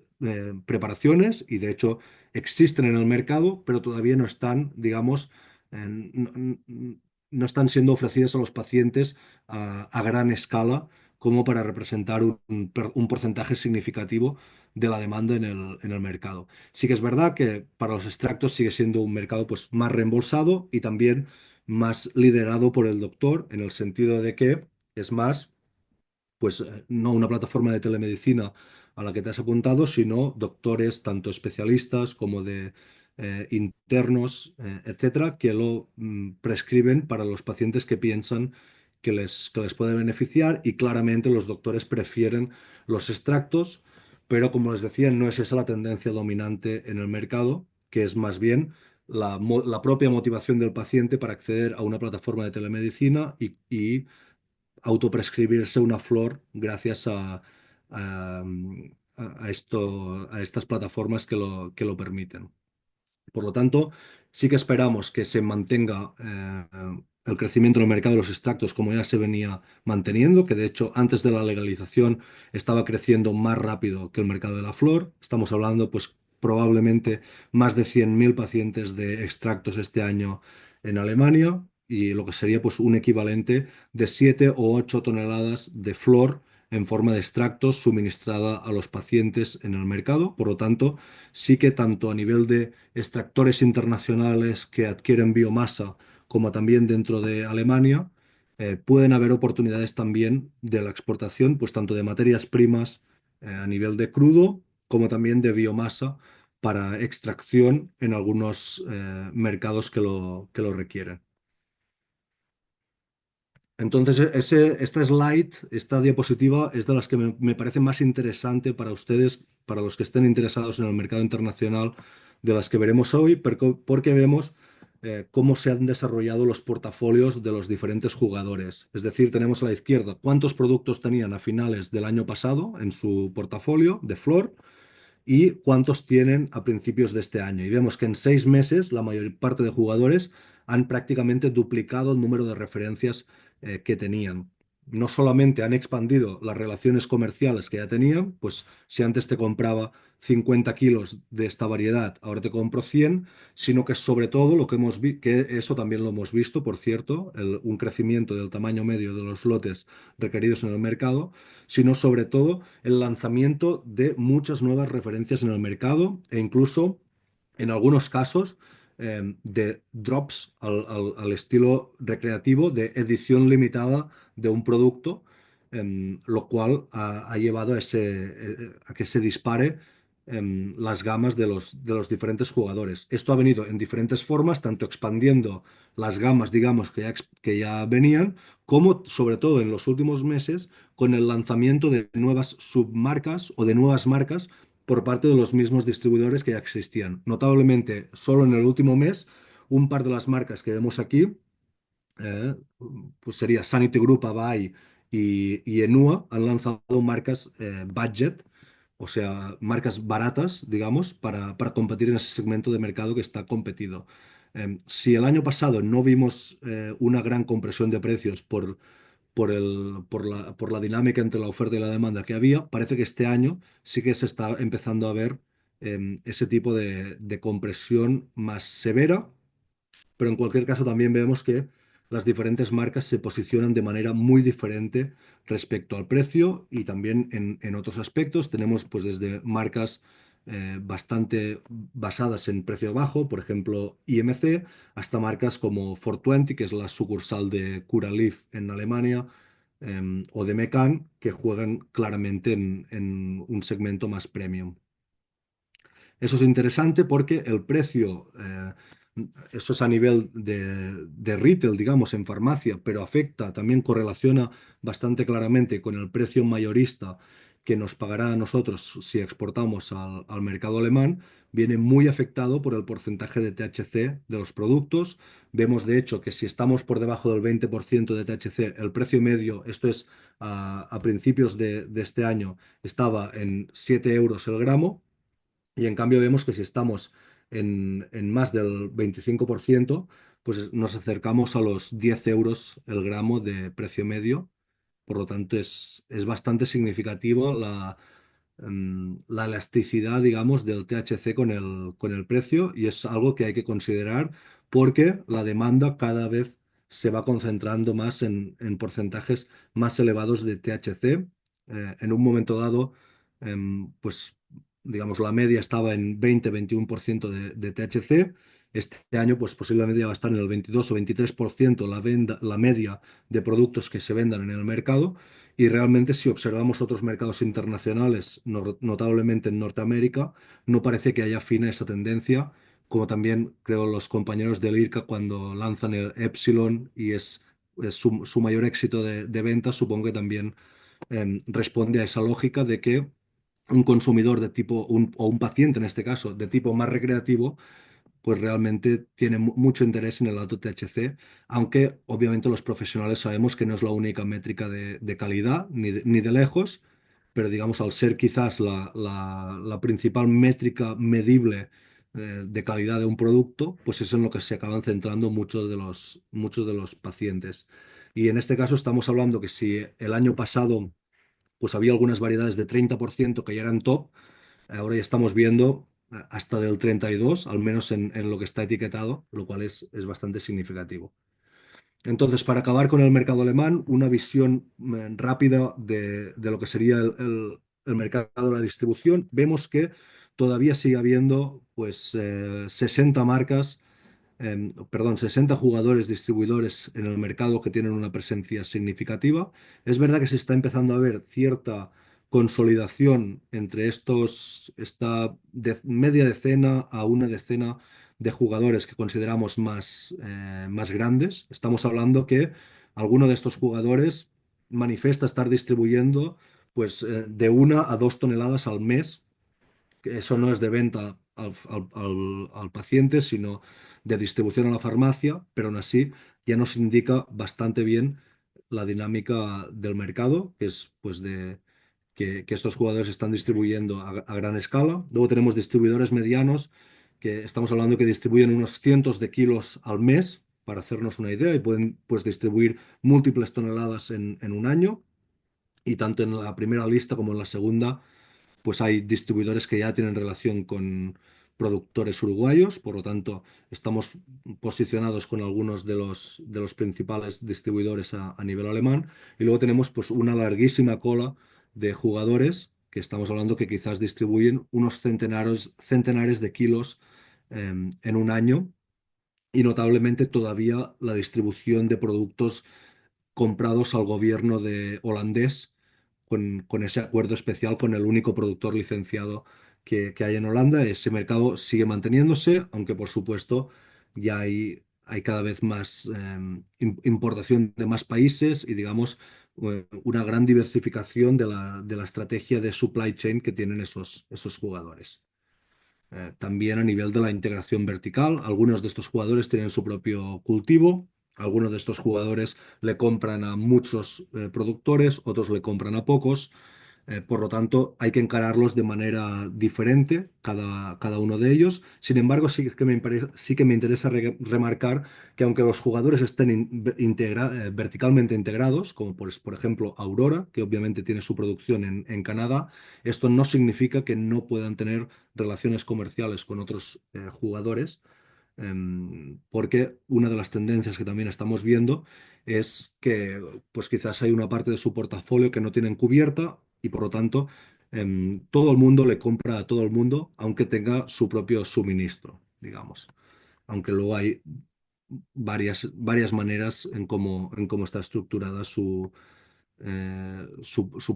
[SPEAKER 2] preparaciones, y de hecho existen en el mercado, pero todavía no están, digamos, no están siendo ofrecidas a los pacientes a gran escala como para representar un porcentaje significativo de la demanda en el mercado. Sí que es verdad que para los extractos sigue siendo un mercado pues, más reembolsado y también más liderado por el doctor, en el sentido de que es más, pues no una plataforma de telemedicina a la que te has apuntado, sino doctores, tanto especialistas como de internos, etcétera, que lo prescriben para los pacientes que piensan que les puede beneficiar, y claramente los doctores prefieren los extractos, pero como les decía, no es esa la tendencia dominante en el mercado, que es más bien la propia motivación del paciente para acceder a una plataforma de telemedicina y autoprescribirse una flor gracias a- a estas plataformas que lo permiten. Por lo tanto, sí que esperamos que se mantenga el crecimiento en el mercado de los extractos como ya se venía manteniendo, que de hecho antes de la legalización estaba creciendo más rápido que el mercado de la flor. Estamos hablando pues probablemente más de 100.000 pacientes de extractos este año en Alemania, y lo que sería pues un equivalente de 7 o 8 toneladas de flor en forma de extractos suministrada a los pacientes en el mercado. Por lo tanto, sí que tanto a nivel de extractores internacionales que adquieren biomasa, como también dentro de Alemania, pueden haber oportunidades también de la exportación, pues tanto de materias primas a nivel de crudo, como también de biomasa para extracción en algunos mercados que lo requieren. Entonces, esta slide, esta diapositiva, es de las que me parece más interesante para ustedes, para los que estén interesados en el mercado internacional, de las que veremos hoy, porque vemos cómo se han desarrollado los portafolios de los diferentes jugadores. Es decir, tenemos a la izquierda cuántos productos tenían a finales del año pasado en su portafolio de flor y cuántos tienen a principios de este año. Y vemos que en 6 meses la mayor parte de jugadores han prácticamente duplicado el número de referencias que tenían. No solamente han expandido las relaciones comerciales que ya tenían, pues si antes te compraba 50 kilos de esta variedad, ahora te compro 100, sino que sobre todo lo que hemos visto, que eso también lo hemos visto, por cierto, un crecimiento del tamaño medio de los lotes requeridos en el mercado, sino sobre todo el lanzamiento de muchas nuevas referencias en el mercado, e incluso en algunos casos de drops al estilo recreativo, de edición limitada de un producto, lo cual ha llevado a que se dispare las gamas de los diferentes jugadores. Esto ha venido en diferentes formas, tanto expandiendo las gamas, digamos, que ya venían, como sobre todo en los últimos meses, con el lanzamiento de nuevas submarcas o de nuevas marcas por parte de los mismos distribuidores que ya existían. Notablemente, solo en el último mes, un par de las marcas que vemos aquí eh, pues sería Sanity Group, Abai y Enua, han lanzado marcas budget, o sea, marcas baratas, digamos, para competir en ese segmento de mercado que está competido. Si el año pasado no vimos una gran compresión de precios por la dinámica entre la oferta y la demanda que había, parece que este año sí que se está empezando a ver ese tipo de compresión más severa, pero en cualquier caso también vemos que las diferentes marcas se posicionan de manera muy diferente respecto al precio y también en otros aspectos. Tenemos pues desde marcas bastante basadas en precio bajo, por ejemplo IMC, hasta marcas como 420, que es la sucursal de Curaleaf en Alemania, o de Mecan, que juegan claramente en un segmento más premium. Eso es interesante porque el precio, eso es a nivel de retail, digamos, en farmacia, pero afecta, también correlaciona bastante claramente con el precio mayorista que nos pagará a nosotros si exportamos al mercado alemán, viene muy afectado por el porcentaje de THC de los productos. Vemos, de hecho, que si estamos por debajo del 20% de THC, el precio medio, esto es a principios de este año, estaba en 7 euros el gramo. Y en cambio vemos que si estamos en más del 25%, pues nos acercamos a los 10 euros el gramo de precio medio. Por lo tanto, es bastante significativo la elasticidad, digamos, del THC con el precio, y es algo que hay que considerar porque la demanda cada vez se va concentrando más en porcentajes más elevados de THC. En un momento dado, pues digamos, la media estaba en 20-21% de THC. Este año, pues posiblemente ya va a estar en el 22 o 23% la media de productos que se vendan en el mercado. Y realmente, si observamos otros mercados internacionales, notablemente en Norteamérica, no parece que haya fin a esa tendencia, como también creo los compañeros del IRCA cuando lanzan el Epsilon y es su mayor éxito de ventas, supongo que también responde a esa lógica de que un consumidor de tipo, o un paciente en este caso, de tipo más recreativo, pues realmente tiene mucho interés en el alto THC, aunque obviamente los profesionales sabemos que no es la única métrica de calidad, ni de lejos, pero digamos, al ser quizás la principal métrica medible de calidad de un producto, pues es en lo que se acaban centrando muchos de los pacientes. Y en este caso estamos hablando que si el año pasado pues había algunas variedades de 30% que ya eran top. Ahora ya estamos viendo hasta del 32, al menos en lo que está etiquetado, lo cual es bastante significativo. Entonces, para acabar con el mercado alemán, una visión rápida de lo que sería el mercado de la distribución. Vemos que todavía sigue habiendo pues 60 marcas, perdón, 60 jugadores distribuidores en el mercado que tienen una presencia significativa. Es verdad que se está empezando a ver cierta consolidación entre esta media decena a una decena de jugadores que consideramos más grandes. Estamos hablando que alguno de estos jugadores manifiesta estar distribuyendo pues, de 1 a 2 toneladas al mes, que eso no es de venta al paciente, sino de distribución a la farmacia, pero aún así ya nos indica bastante bien la dinámica del mercado, que es pues que estos jugadores están distribuyendo a gran escala. Luego tenemos distribuidores medianos, que estamos hablando que distribuyen unos cientos de kilos al mes, para hacernos una idea, y pueden pues distribuir múltiples toneladas en un año. Y tanto en la primera lista como en la segunda pues hay distribuidores que ya tienen relación con productores uruguayos, por lo tanto, estamos posicionados con algunos de los principales distribuidores a nivel alemán. Y luego tenemos pues una larguísima cola de jugadores que estamos hablando que quizás distribuyen unos centenares de kilos en un año. Y notablemente todavía la distribución de productos comprados al gobierno de holandés con ese acuerdo especial con el único productor licenciado que hay en Holanda. Ese mercado sigue manteniéndose, aunque por supuesto ya hay cada vez más importación de más países y digamos una gran diversificación de la estrategia de supply chain que tienen esos jugadores. También a nivel de la integración vertical, algunos de estos jugadores tienen su propio cultivo, algunos de estos jugadores le compran a muchos productores, otros le compran a pocos. Por lo tanto, hay que encararlos de manera diferente, cada uno de ellos. Sin embargo, sí que me interesa remarcar que aunque los jugadores estén verticalmente integrados, como por ejemplo Aurora, que obviamente tiene su producción en Canadá, esto no significa que no puedan tener relaciones comerciales con otros jugadores, porque una de las tendencias que también estamos viendo es que pues quizás hay una parte de su portafolio que no tienen cubierta y por lo tanto todo el mundo le compra a todo el mundo, aunque tenga su propio suministro, digamos. Aunque luego hay varias maneras en cómo está estructurada su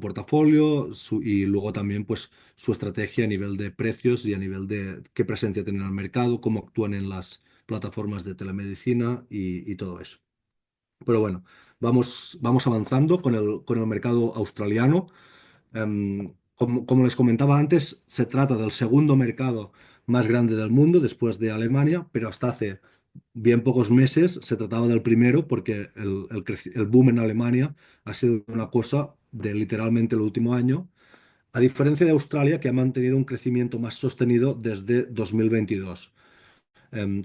[SPEAKER 2] portafolio y luego también pues su estrategia a nivel de precios y a nivel de qué presencia tienen en el mercado, cómo actúan en las plataformas de telemedicina y todo eso. Pero bueno, vamos avanzando con el mercado australiano. Como les comentaba antes, se trata del segundo mercado más grande del mundo después de Alemania, pero hasta hace bien pocos meses se trataba del primero porque el boom en Alemania ha sido una cosa de literalmente el último año, a diferencia de Australia, que ha mantenido un crecimiento más sostenido desde 2022.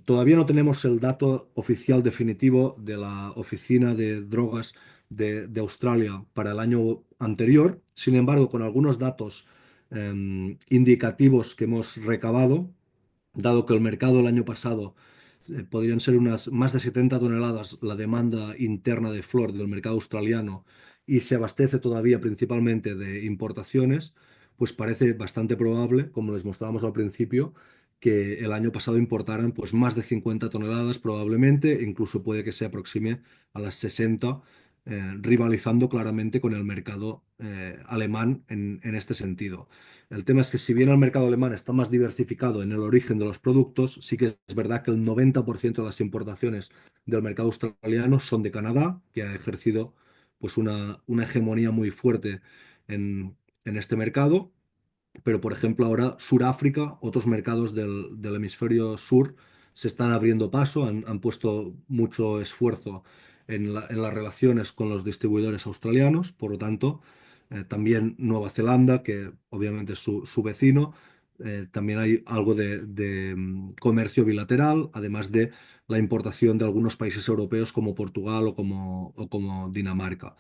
[SPEAKER 2] Todavía no tenemos el dato oficial definitivo de la Oficina de Drogas de Australia para el año anterior. Sin embargo, con algunos datos indicativos que hemos recabado, dado que el mercado el año pasado podrían ser unas más de 70 toneladas la demanda interna de flor del mercado australiano y se abastece todavía principalmente de importaciones, pues parece bastante probable, como les mostrábamos al principio, que el año pasado importaran pues más de 50 toneladas probablemente, e incluso puede que se aproxime a las 60, rivalizando claramente con el mercado alemán en este sentido. El tema es que si bien el mercado alemán está más diversificado en el origen de los productos, sí que es verdad que el 90% de las importaciones del mercado australiano son de Canadá, que ha ejercido pues una hegemonía muy fuerte en este mercado. Pero, por ejemplo, ahora Suráfrica, otros mercados del hemisferio sur se están abriendo paso, han puesto mucho esfuerzo en las relaciones con los distribuidores australianos, por lo tanto, también Nueva Zelanda, que obviamente es su vecino, también hay algo de comercio bilateral, además de la importación de algunos países europeos como Portugal o como Dinamarca.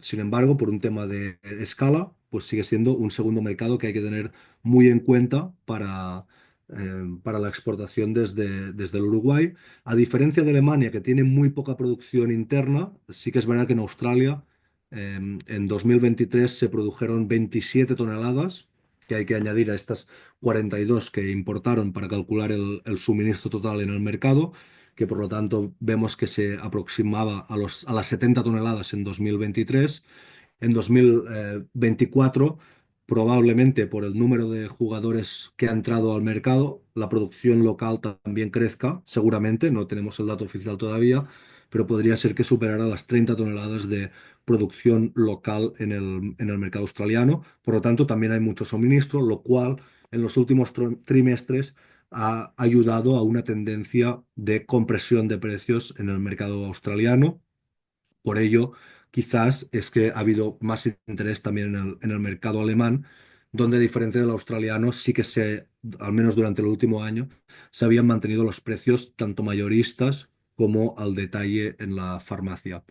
[SPEAKER 2] Sin embargo, por un tema de escala, pues sigue siendo un segundo mercado que hay que tener muy en cuenta para la exportación desde el Uruguay. A diferencia de Alemania, que tiene muy poca producción interna, sí que es verdad que en Australia en 2023 se produjeron 27 toneladas, que hay que añadir a estas 42 que importaron para calcular el suministro total en el mercado, que por lo tanto vemos que se aproximaba a las 70 toneladas en 2023. En 2024, probablemente por el número de jugadores que ha entrado al mercado, la producción local también crezca, seguramente, no tenemos el dato oficial todavía, pero podría ser que superara las 30 toneladas de producción local en el mercado australiano. Por lo tanto, también hay mucho suministro, lo cual en los últimos trimestres ha ayudado a una tendencia de compresión de precios en el mercado australiano. Por ello, quizás es que ha habido más interés también en el mercado alemán, donde a diferencia del australiano, sí que al menos durante el último año, se habían mantenido los precios tanto mayoristas como al detalle en la farmacia.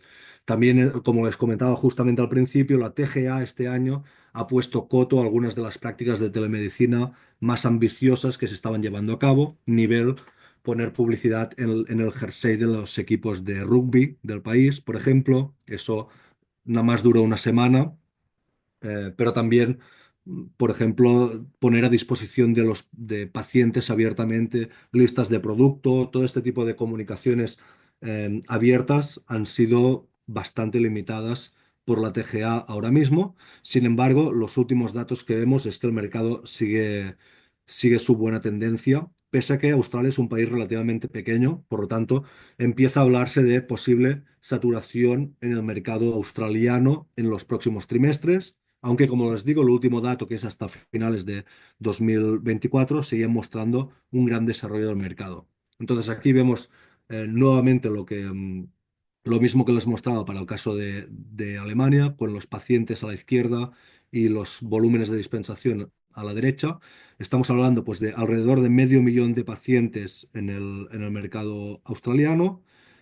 [SPEAKER 2] También, como les comentaba justamente al principio, la TGA este año ha puesto coto a algunas de las prácticas de telemedicina más ambiciosas que se estaban llevando a cabo, nivel poner publicidad en el jersey de los equipos de rugby del país, por ejemplo. Eso nada más duró una semana, pero también, por ejemplo, poner a disposición de pacientes abiertamente listas de producto, todo este tipo de comunicaciones abiertas han sido bastante limitadas por la TGA ahora mismo. Sin embargo, los últimos datos que vemos es que el mercado sigue su buena tendencia, pese a que Australia es un país relativamente pequeño, por lo tanto, empieza a hablarse de posible saturación en el mercado australiano en los próximos trimestres. Aunque, como les digo, el último dato, que es hasta finales de 2024, sigue mostrando un gran desarrollo del mercado. Entonces, aquí vemos nuevamente lo mismo que les mostraba para el caso de Alemania, con los pacientes a la izquierda y los volúmenes de dispensación a la derecha. Estamos hablando pues, de alrededor de medio millón de pacientes en el mercado australiano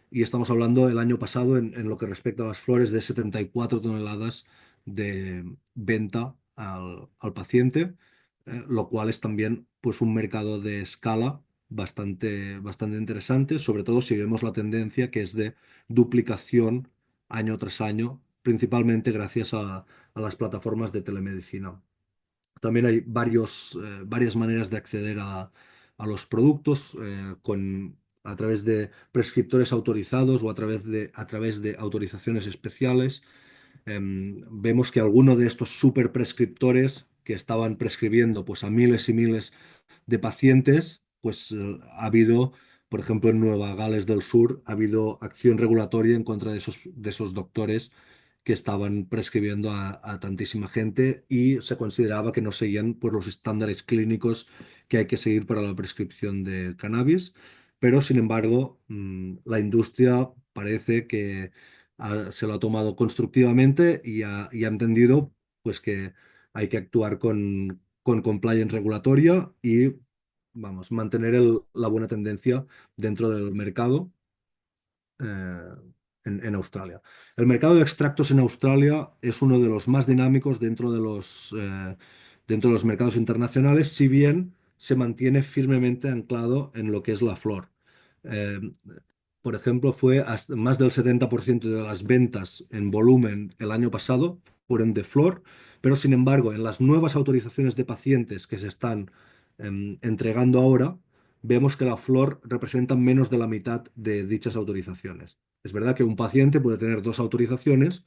[SPEAKER 2] y estamos hablando el año pasado, en lo que respecta a las flores, de 74 toneladas de venta al paciente, lo cual es también pues, un mercado de escala bastante interesante, sobre todo si vemos la tendencia que es de duplicación año tras año, principalmente gracias a las plataformas de telemedicina. También hay varias maneras de acceder a los productos a través de prescriptores autorizados o a través de autorizaciones especiales. Vemos que algunos de estos superprescriptores que estaban prescribiendo pues, a miles y miles de pacientes, pues ha habido, por ejemplo, en Nueva Gales del Sur, ha habido acción regulatoria en contra de esos doctores que estaban prescribiendo a tantísima gente y se consideraba que no seguían pues, los estándares clínicos que hay que seguir para la prescripción de cannabis. Pero, sin embargo, la industria parece que se lo ha tomado constructivamente y ha entendido pues, que hay que actuar con compliance regulatoria y, vamos, mantener la buena tendencia dentro del mercado eh, en Australia. El mercado de extractos en Australia es uno de los más dinámicos dentro de los mercados internacionales, si bien se mantiene firmemente anclado en lo que es la flor. Eh, por ejemplo, más del 70% de las ventas en volumen el año pasado fueron de flor, pero sin embargo, en las nuevas autorizaciones de pacientes que se están entregando ahora, vemos que la flor representa menos de la mitad de dichas autorizaciones. Es verdad que un paciente puede tener dos autorizaciones,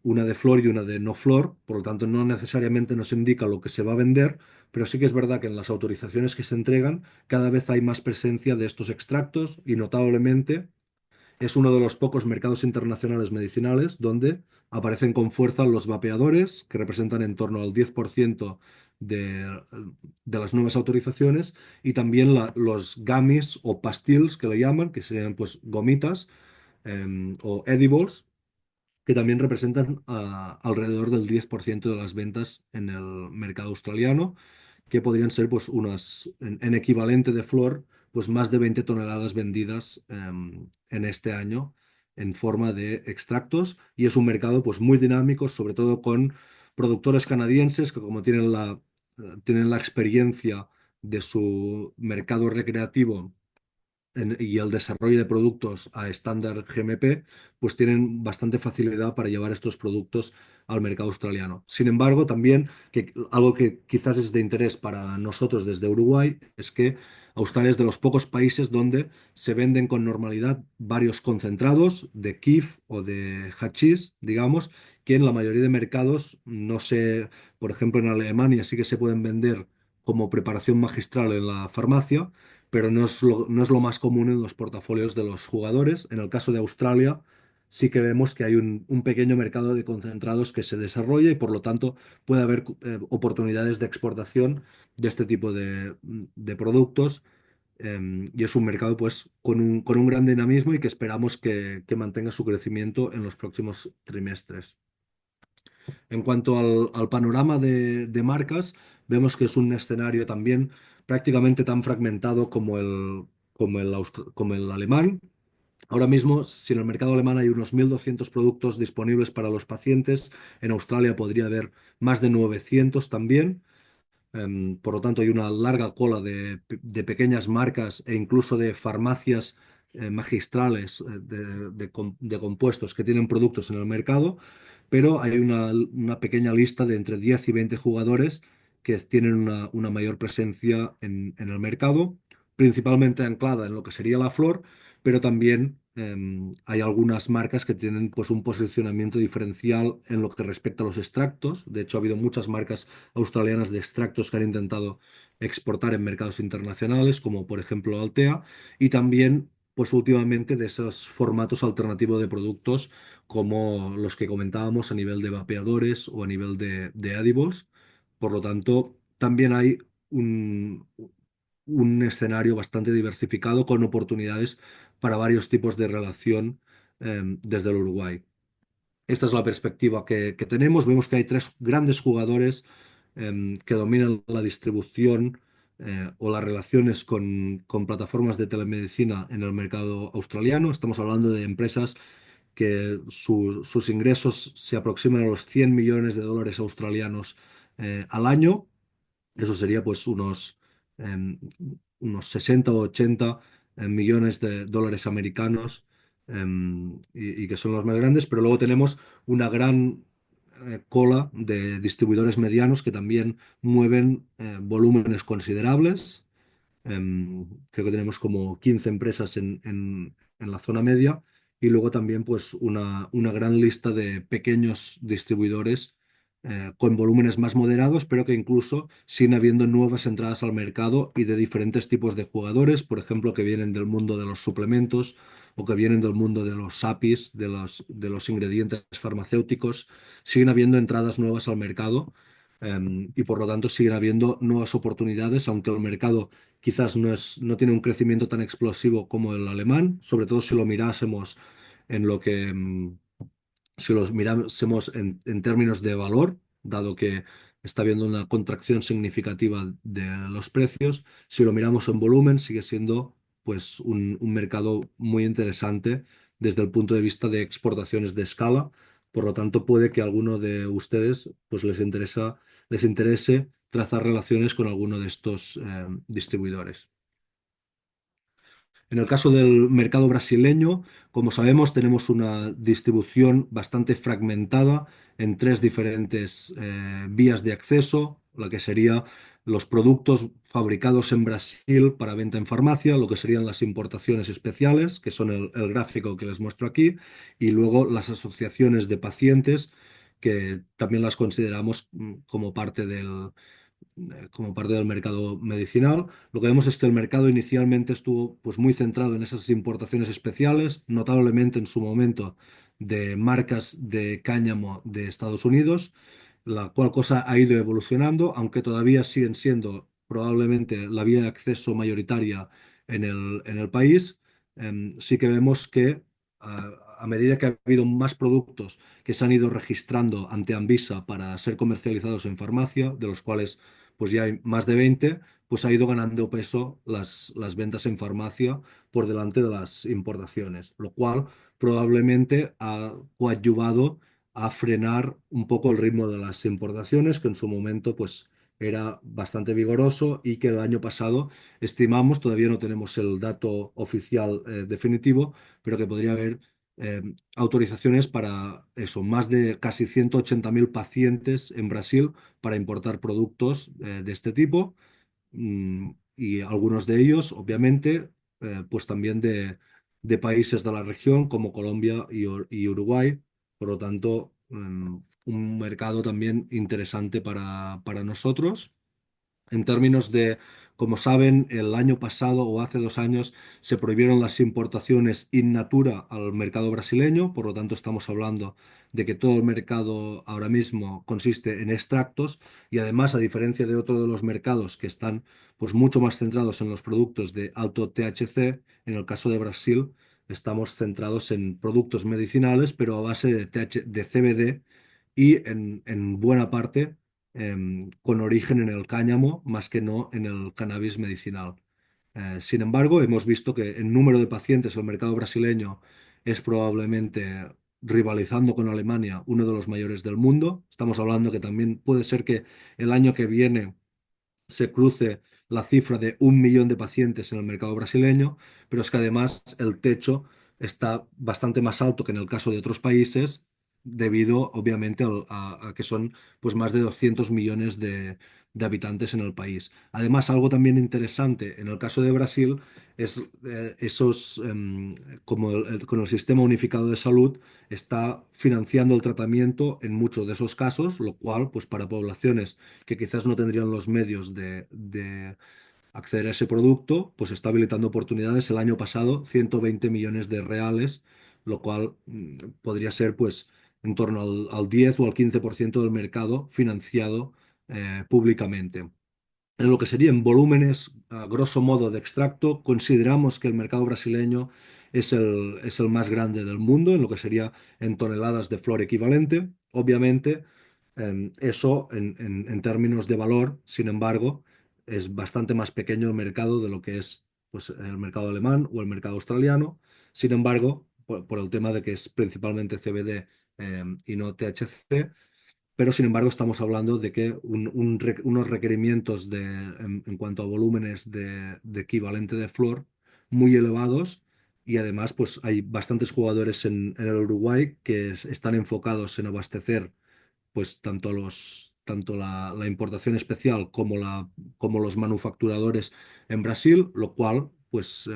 [SPEAKER 2] una de flor y una de no flor, por lo tanto no necesariamente nos indica lo que se va a vender, pero sí que es verdad que en las autorizaciones que se entregan cada vez hay más presencia de estos extractos y notablemente es uno de los pocos mercados internacionales medicinales donde aparecen con fuerza los vapeadores, que representan en torno al 10% de las nuevas autorizaciones, y también los gummies o pastilles, que le llaman, que serían pues gomitas o edibles, que también representan alrededor del 10% de las ventas en el mercado australiano, que podrían ser pues en equivalente de flor, pues más de 20 toneladas vendidas en este año en forma de extractos, y es un mercado pues muy dinámico, sobre todo con productores canadienses que, como tienen la experiencia de su mercado recreativo y el desarrollo de productos a estándar GMP, pues tienen bastante facilidad para llevar estos productos al mercado australiano. Sin embargo, también algo que quizás es de interés para nosotros desde Uruguay es que Australia es de los pocos países donde se venden con normalidad varios concentrados de kiff o de hachís, digamos, que en la mayoría de mercados no se, por ejemplo, en Alemania sí que se pueden vender como preparación magistral en la farmacia, pero no es lo más común en los portafolios de los jugadores. En el caso de Australia, sí que vemos que hay un pequeño mercado de concentrados que se desarrolla y por lo tanto puede haber oportunidades de exportación de este tipo de productos. Y es un mercado pues con un gran dinamismo y que esperamos que mantenga su crecimiento en los próximos trimestres. En cuanto al panorama de marcas, vemos que es un escenario también prácticamente tan fragmentado como el alemán. Ahora mismo, si en el mercado alemán hay unos 1.200 productos disponibles para los pacientes, en Australia podría haber más de 900 también. Por lo tanto, hay una larga cola de pequeñas marcas e incluso de farmacias magistrales de compuestos que tienen productos en el mercado, pero hay una pequeña lista de entre 10 y 20 jugadores que tienen una mayor presencia en el mercado, principalmente anclada en lo que sería la flor, pero también hay algunas marcas que tienen pues un posicionamiento diferencial en lo que respecta a los extractos. De hecho, ha habido muchas marcas australianas de extractos que han intentado exportar en mercados internacionales, como por ejemplo Altea, y también pues últimamente de esos formatos alternativos de productos como los que comentábamos a nivel de vapeadores o a nivel de edibles. Por lo tanto, también hay un, un escenario bastante diversificado con oportunidades para varios tipos de relación desde el Uruguay. Esta es la perspectiva que tenemos. Vemos que hay tres grandes jugadores que dominan la distribución o las relaciones con plataformas de telemedicina en el mercado australiano. Estamos hablando de empresas que sus ingresos se aproximan a los 100 millones de dólares australianos al año. Eso sería pues unos 60 o 80 millones de dólares americanos, y que son los más grandes, pero luego tenemos una gran cola de distribuidores medianos que también mueven volúmenes considerables. Creo que tenemos como 15 empresas en la zona media, y luego también pues una gran lista de pequeños distribuidores con volúmenes más moderados, pero que incluso siguen habiendo nuevas entradas al mercado y de diferentes tipos de jugadores, por ejemplo, que vienen del mundo de los suplementos o que vienen del mundo de los APIs, de los ingredientes farmacéuticos. Siguen habiendo entradas nuevas al mercado. Y por lo tanto siguen habiendo nuevas oportunidades, aunque el mercado quizás no tiene un crecimiento tan explosivo como el alemán, sobre todo si lo mirásemos en lo que, si los mirásemos en términos de valor, dado que está habiendo una contracción significativa de los precios. Si lo miramos en volumen, sigue siendo pues un mercado muy interesante desde el punto de vista de exportaciones de escala. Por lo tanto, puede que a alguno de ustedes pues les interese trazar relaciones con alguno de estos distribuidores. En el caso del mercado brasileño, como sabemos, tenemos una distribución bastante fragmentada en tres diferentes vías de acceso, la que sería los productos fabricados en Brasil para venta en farmacia, lo que serían las importaciones especiales, que son el gráfico que les muestro aquí, y luego las asociaciones de pacientes, que también las consideramos como parte del mercado medicinal. Lo que vemos es que el mercado inicialmente estuvo pues, muy centrado en esas importaciones especiales, notablemente en su momento de marcas de cáñamo de Estados Unidos, la cual cosa ha ido evolucionando, aunque todavía siguen siendo probablemente la vía de acceso mayoritaria en el país. Sí que vemos que a medida que ha habido más productos que se han ido registrando ante Anvisa para ser comercializados en farmacia, de los cuales pues ya hay más de 20, pues ha ido ganando peso las ventas en farmacia por delante de las importaciones, lo cual probablemente ha coadyuvado a frenar un poco el ritmo de las importaciones, que en su momento pues era bastante vigoroso y que el año pasado estimamos, todavía no tenemos el dato oficial definitivo, pero que podría haber autorizaciones para eso, más de casi 180.000 pacientes en Brasil para importar productos de este tipo, y algunos de ellos, obviamente, pues también de países de la región como Colombia y Uruguay. Por lo tanto, un mercado también interesante para nosotros. En términos de, como saben, el año pasado o hace 2 años se prohibieron las importaciones in natura al mercado brasileño, por lo tanto estamos hablando de que todo el mercado ahora mismo consiste en extractos, y además, a diferencia de otro de los mercados que están pues mucho más centrados en los productos de alto THC, en el caso de Brasil estamos centrados en productos medicinales, pero a base de CBD, y en buena parte con origen en el cáñamo más que no en el cannabis medicinal. Sin embargo, hemos visto que el número de pacientes en el mercado brasileño es probablemente, rivalizando con Alemania, uno de los mayores del mundo. Estamos hablando que también puede ser que el año que viene se cruce la cifra de 1 millón de pacientes en el mercado brasileño, pero es que además el techo está bastante más alto que en el caso de otros países, debido obviamente a que son pues más de 200 millones de habitantes en el país. Además, algo también interesante en el caso de Brasil es como con el sistema unificado de salud, está financiando el tratamiento en muchos de esos casos, lo cual, pues para poblaciones que quizás no tendrían los medios de acceder a ese producto, pues está habilitando oportunidades. El año pasado, 120 millones de reales, lo cual podría ser pues en torno al 10 o al 15% del mercado financiado públicamente. En lo que serían volúmenes, a grosso modo, de extracto, consideramos que el mercado brasileño es el más grande del mundo, en lo que sería en toneladas de flor equivalente. Obviamente, eso en términos de valor, sin embargo, es bastante más pequeño el mercado de lo que es pues, el mercado alemán o el mercado australiano. Sin embargo, por el tema de que es principalmente CBD y no THC, pero sin embargo estamos hablando de que unos requerimientos en cuanto a volúmenes de equivalente de flor muy elevados, y además pues hay bastantes jugadores en el Uruguay que están enfocados en abastecer pues tanto la importación especial como, como los manufacturadores en Brasil, lo cual pues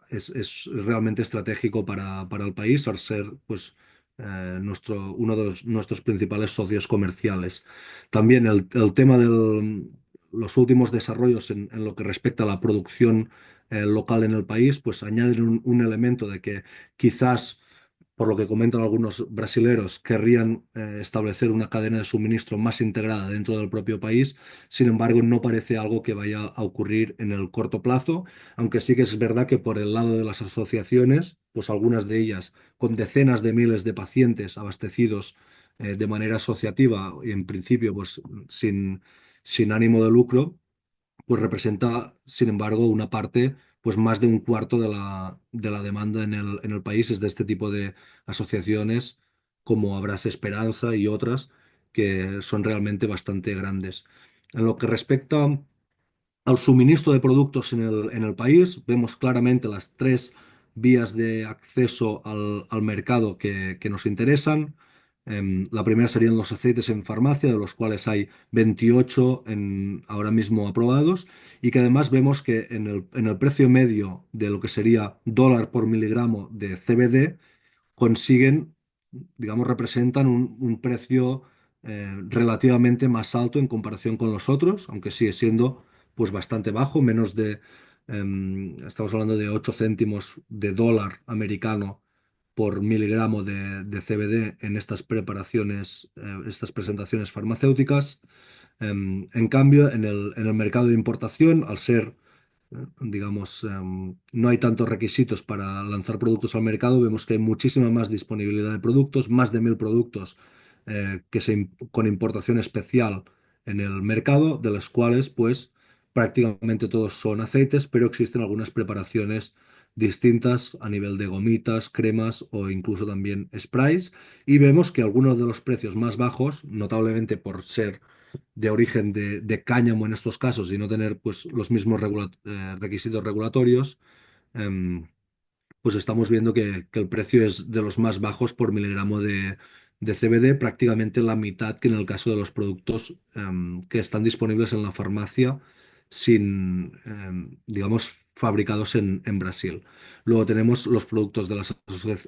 [SPEAKER 2] es realmente estratégico para el país al ser pues, uno de nuestros principales socios comerciales. También el tema de los últimos desarrollos en lo que respecta a la producción local en el país, pues añaden un elemento de que quizás por lo que comentan algunos brasileros, querrían establecer una cadena de suministro más integrada dentro del propio país. Sin embargo, no parece algo que vaya a ocurrir en el corto plazo, aunque sí que es verdad que por el lado de las asociaciones, pues algunas de ellas con decenas de miles de pacientes abastecidos de manera asociativa y en principio pues sin ánimo de lucro, pues representa, sin embargo, una parte, pues más de un cuarto de la demanda en el país es de este tipo de asociaciones, como Abras Esperanza y otras, que son realmente bastante grandes. En lo que respecta al suministro de productos en el país, vemos claramente las tres vías de acceso al mercado que nos interesan. La primera serían los aceites en farmacia, de los cuales hay 28 ahora mismo aprobados, y que además vemos que en el precio medio de lo que sería dólar por miligramo de CBD, consiguen, digamos, representan un precio relativamente más alto en comparación con los otros, aunque sigue siendo pues bastante bajo, estamos hablando de 8 céntimos de dólar americano por miligramo de CBD en estas preparaciones, estas presentaciones farmacéuticas. En cambio, en el mercado de importación, al ser digamos, no hay tantos requisitos para lanzar productos al mercado, vemos que hay muchísima más disponibilidad de productos, más de 1.000 productos con importación especial en el mercado, de los cuales, pues, prácticamente todos son aceites, pero existen algunas preparaciones distintas a nivel de gomitas, cremas o incluso también sprays, y vemos que algunos de los precios más bajos, notablemente por ser de origen de cáñamo en estos casos y no tener pues, los mismos requisitos regulatorios, em, pues estamos viendo que el precio es de los más bajos por miligramo de CBD, prácticamente la mitad que en el caso de los productos que están disponibles en la farmacia sin, digamos, fabricados en Brasil. Luego tenemos los productos de las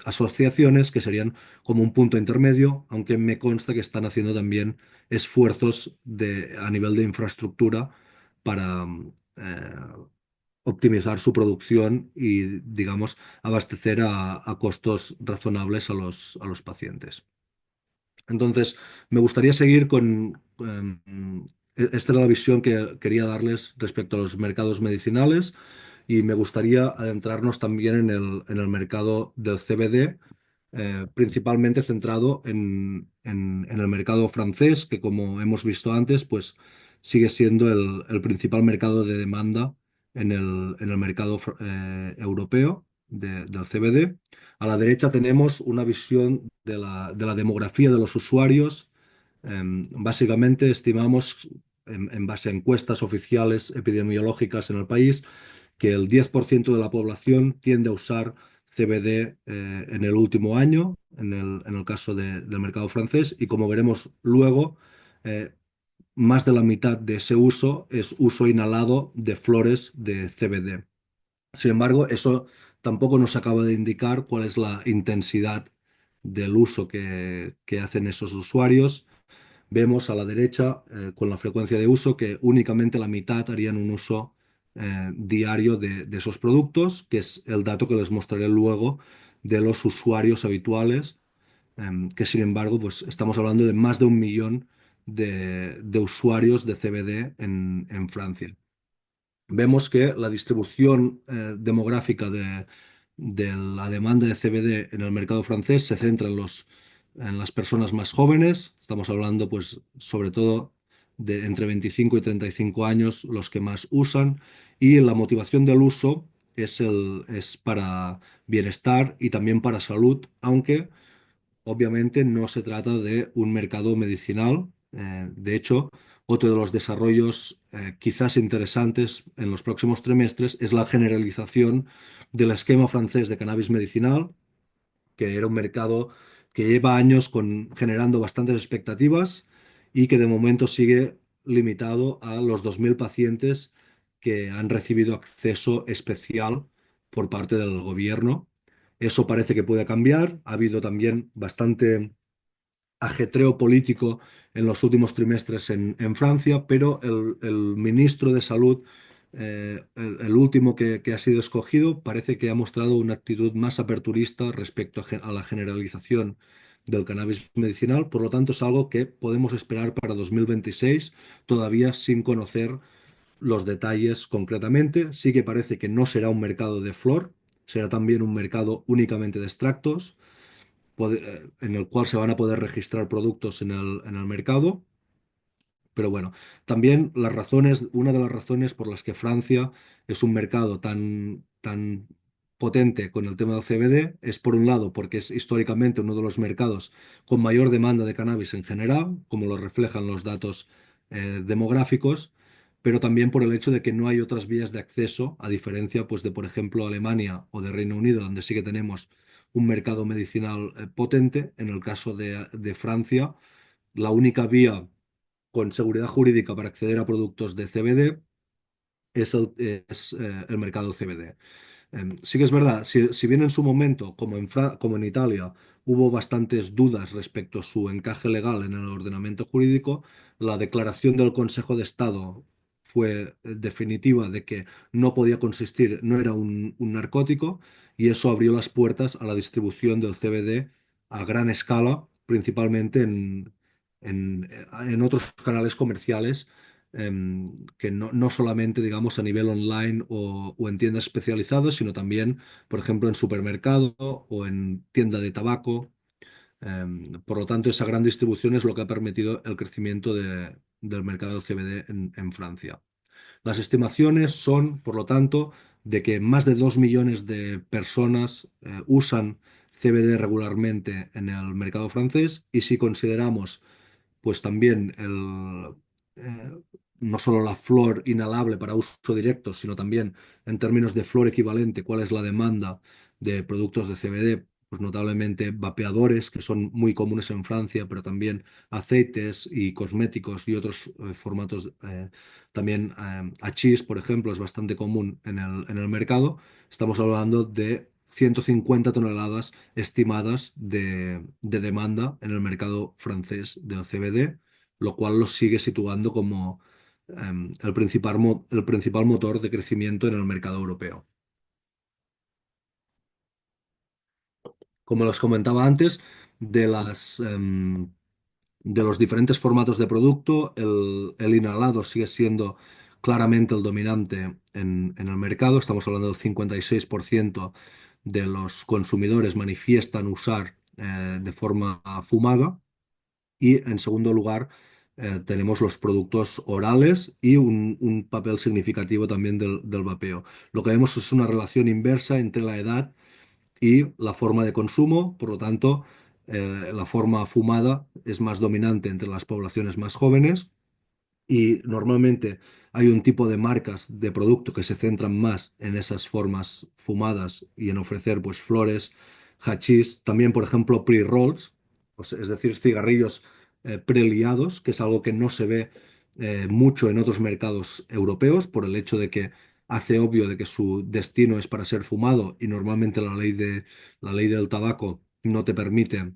[SPEAKER 2] asociaciones, que serían como un punto intermedio, aunque me consta que están haciendo también esfuerzos a nivel de infraestructura para optimizar su producción y, digamos, abastecer a costos razonables a a los pacientes. Entonces, me gustaría seguir esta era la visión que quería darles respecto a los mercados medicinales, y me gustaría adentrarnos también en el mercado del CBD, principalmente centrado en el mercado francés, que como hemos visto antes, pues sigue siendo el principal mercado de demanda en el mercado europeo del CBD. A la derecha tenemos una visión de la demografía de los usuarios. Básicamente estimamos, en base a encuestas oficiales epidemiológicas en el país, que el 10% de la población tiende a usar CBD en el último año, en el caso del mercado francés, y como veremos luego, eh, más de la mitad de ese uso es uso inhalado de flores de CBD. Sin embargo, eso tampoco nos acaba de indicar cuál es la intensidad del uso que hacen esos usuarios. Vemos a la derecha, con la frecuencia de uso, que únicamente la mitad harían un uso diario de esos productos, que es el dato que les mostraré luego de los usuarios habituales, que sin embargo, pues estamos hablando de más de 1 millón de usuarios de CBD en Francia. Vemos que la distribución demográfica de la demanda de CBD en el mercado francés se centra en las personas más jóvenes. Estamos hablando, pues, sobre todo de entre 25 y 35 años, los que más usan. Y la motivación del uso es para bienestar y también para salud, aunque obviamente no se trata de un mercado medicinal. De hecho, otro de los desarrollos quizás interesantes en los próximos trimestres es la generalización del esquema francés de cannabis medicinal, que era un mercado que lleva años generando bastantes expectativas y que de momento sigue limitado a los 2.000 pacientes que han recibido acceso especial por parte del gobierno. Eso parece que puede cambiar. Ha habido también bastante ajetreo político en los últimos trimestres en Francia, pero el ministro de Salud, el último que ha sido escogido, parece que ha mostrado una actitud más aperturista respecto a la generalización del cannabis medicinal. Por lo tanto, es algo que podemos esperar para 2026, todavía sin conocer los detalles concretamente. Sí que parece que no será un mercado de flor, será también un mercado únicamente de extractos en el cual se van a poder registrar productos en el mercado. Pero bueno, también una de las razones por las que Francia es un mercado tan potente con el tema del CBD es, por un lado, porque es históricamente uno de los mercados con mayor demanda de cannabis en general, como lo reflejan los datos demográficos, pero también por el hecho de que no hay otras vías de acceso, a diferencia, pues, de, por ejemplo, Alemania o de Reino Unido, donde sí que tenemos un mercado medicinal potente. En el caso de Francia, la única vía con seguridad jurídica para acceder a productos de CBD es el mercado CBD. Sí que es verdad, si bien en su momento, como en Italia, hubo bastantes dudas respecto a su encaje legal en el ordenamiento jurídico, la declaración del Consejo de Estado fue definitiva de que no podía consistir, no era un narcótico, y eso abrió las puertas a la distribución del CBD a gran escala, principalmente en otros canales comerciales, que no solamente, digamos, a nivel online o en tiendas especializadas, sino también, por ejemplo, en supermercado o en tienda de tabaco. Por lo tanto, esa gran distribución es lo que ha permitido el crecimiento del mercado del CBD en Francia. Las estimaciones son, por lo tanto, de que más de 2 millones de personas usan CBD regularmente en el mercado francés, y si consideramos pues también eh, no solo la flor inhalable para uso directo, sino también en términos de flor equivalente, cuál es la demanda de productos de CBD, pues notablemente vapeadores, que son muy comunes en Francia, pero también aceites y cosméticos y otros formatos, también hachís, por ejemplo, es bastante común en el mercado. Estamos hablando de 150 toneladas estimadas de demanda en el mercado francés del CBD, lo cual lo sigue situando como el principal motor de crecimiento en el mercado europeo. Como les comentaba antes, de de los diferentes formatos de producto, el inhalado sigue siendo claramente el dominante en el mercado. Estamos hablando del 56% de los consumidores manifiestan usar de forma fumada. Y en segundo lugar, tenemos los productos orales y un papel significativo también del vapeo. Lo que vemos es una relación inversa entre la edad y la forma de consumo. Por lo tanto, la forma fumada es más dominante entre las poblaciones más jóvenes, y normalmente hay un tipo de marcas de producto que se centran más en esas formas fumadas y en ofrecer, pues, flores, hachís, también, por ejemplo, pre-rolls, es decir, cigarrillos preliados, que es algo que no se ve mucho en otros mercados europeos por el hecho de que hace obvio de que su destino es para ser fumado y normalmente la ley del tabaco no te permite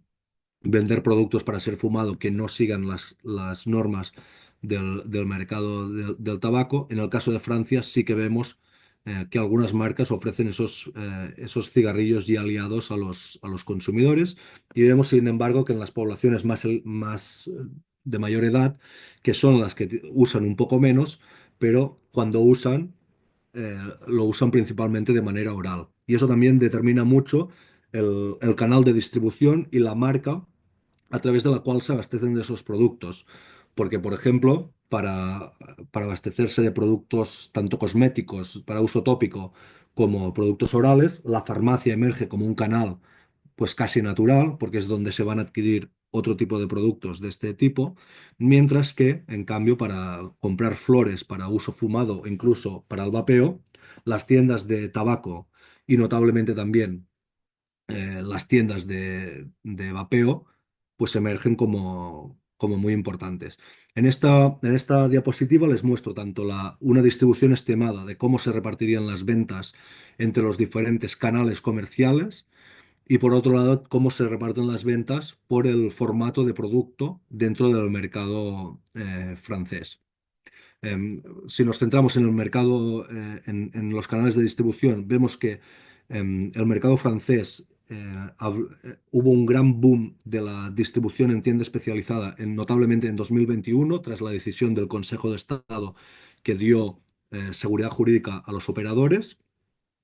[SPEAKER 2] vender productos para ser fumado que no sigan las normas del mercado del tabaco. En el caso de Francia sí que vemos que algunas marcas ofrecen esos cigarrillos ya aliados a los consumidores y vemos, sin embargo, que en las poblaciones más de mayor edad, que son las que usan un poco menos, pero cuando usan, lo usan principalmente de manera oral. Y eso también determina mucho el canal de distribución y la marca a través de la cual se abastecen de esos productos. Porque, por ejemplo, para abastecerse de productos tanto cosméticos para uso tópico como productos orales, la farmacia emerge como un canal pues casi natural, porque es donde se van a adquirir otro tipo de productos de este tipo, mientras que, en cambio, para comprar flores para uso fumado o incluso para el vapeo, las tiendas de tabaco y notablemente también las tiendas de vapeo pues emergen como muy importantes. En esta diapositiva les muestro tanto una distribución estimada de cómo se repartirían las ventas entre los diferentes canales comerciales y por otro lado cómo se reparten las ventas por el formato de producto dentro del mercado francés. Si nos centramos en el mercado, en los canales de distribución, vemos que el mercado francés hubo un gran boom de la distribución en tienda especializada, notablemente en 2021, tras la decisión del Consejo de Estado que dio seguridad jurídica a los operadores.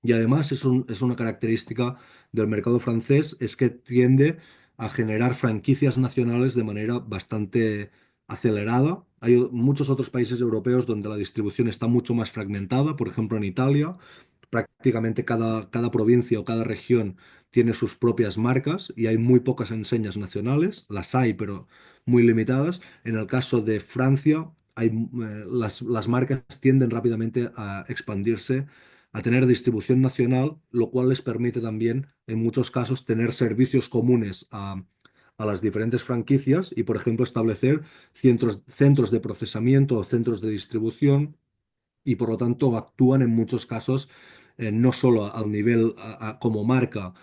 [SPEAKER 2] Y además es una característica del mercado francés, es que tiende a generar franquicias nacionales de manera bastante acelerada. Hay muchos otros países europeos donde la distribución está mucho más fragmentada, por ejemplo en Italia, prácticamente cada provincia o cada región tiene sus propias marcas y hay muy pocas enseñas nacionales, las hay, pero muy limitadas. En el caso de Francia, las marcas tienden rápidamente a expandirse, a tener distribución nacional, lo cual les permite también, en muchos casos, tener servicios comunes a las diferentes franquicias y, por ejemplo, establecer centros de procesamiento o centros de distribución y por lo tanto actúan en muchos casos no solo al nivel como marca,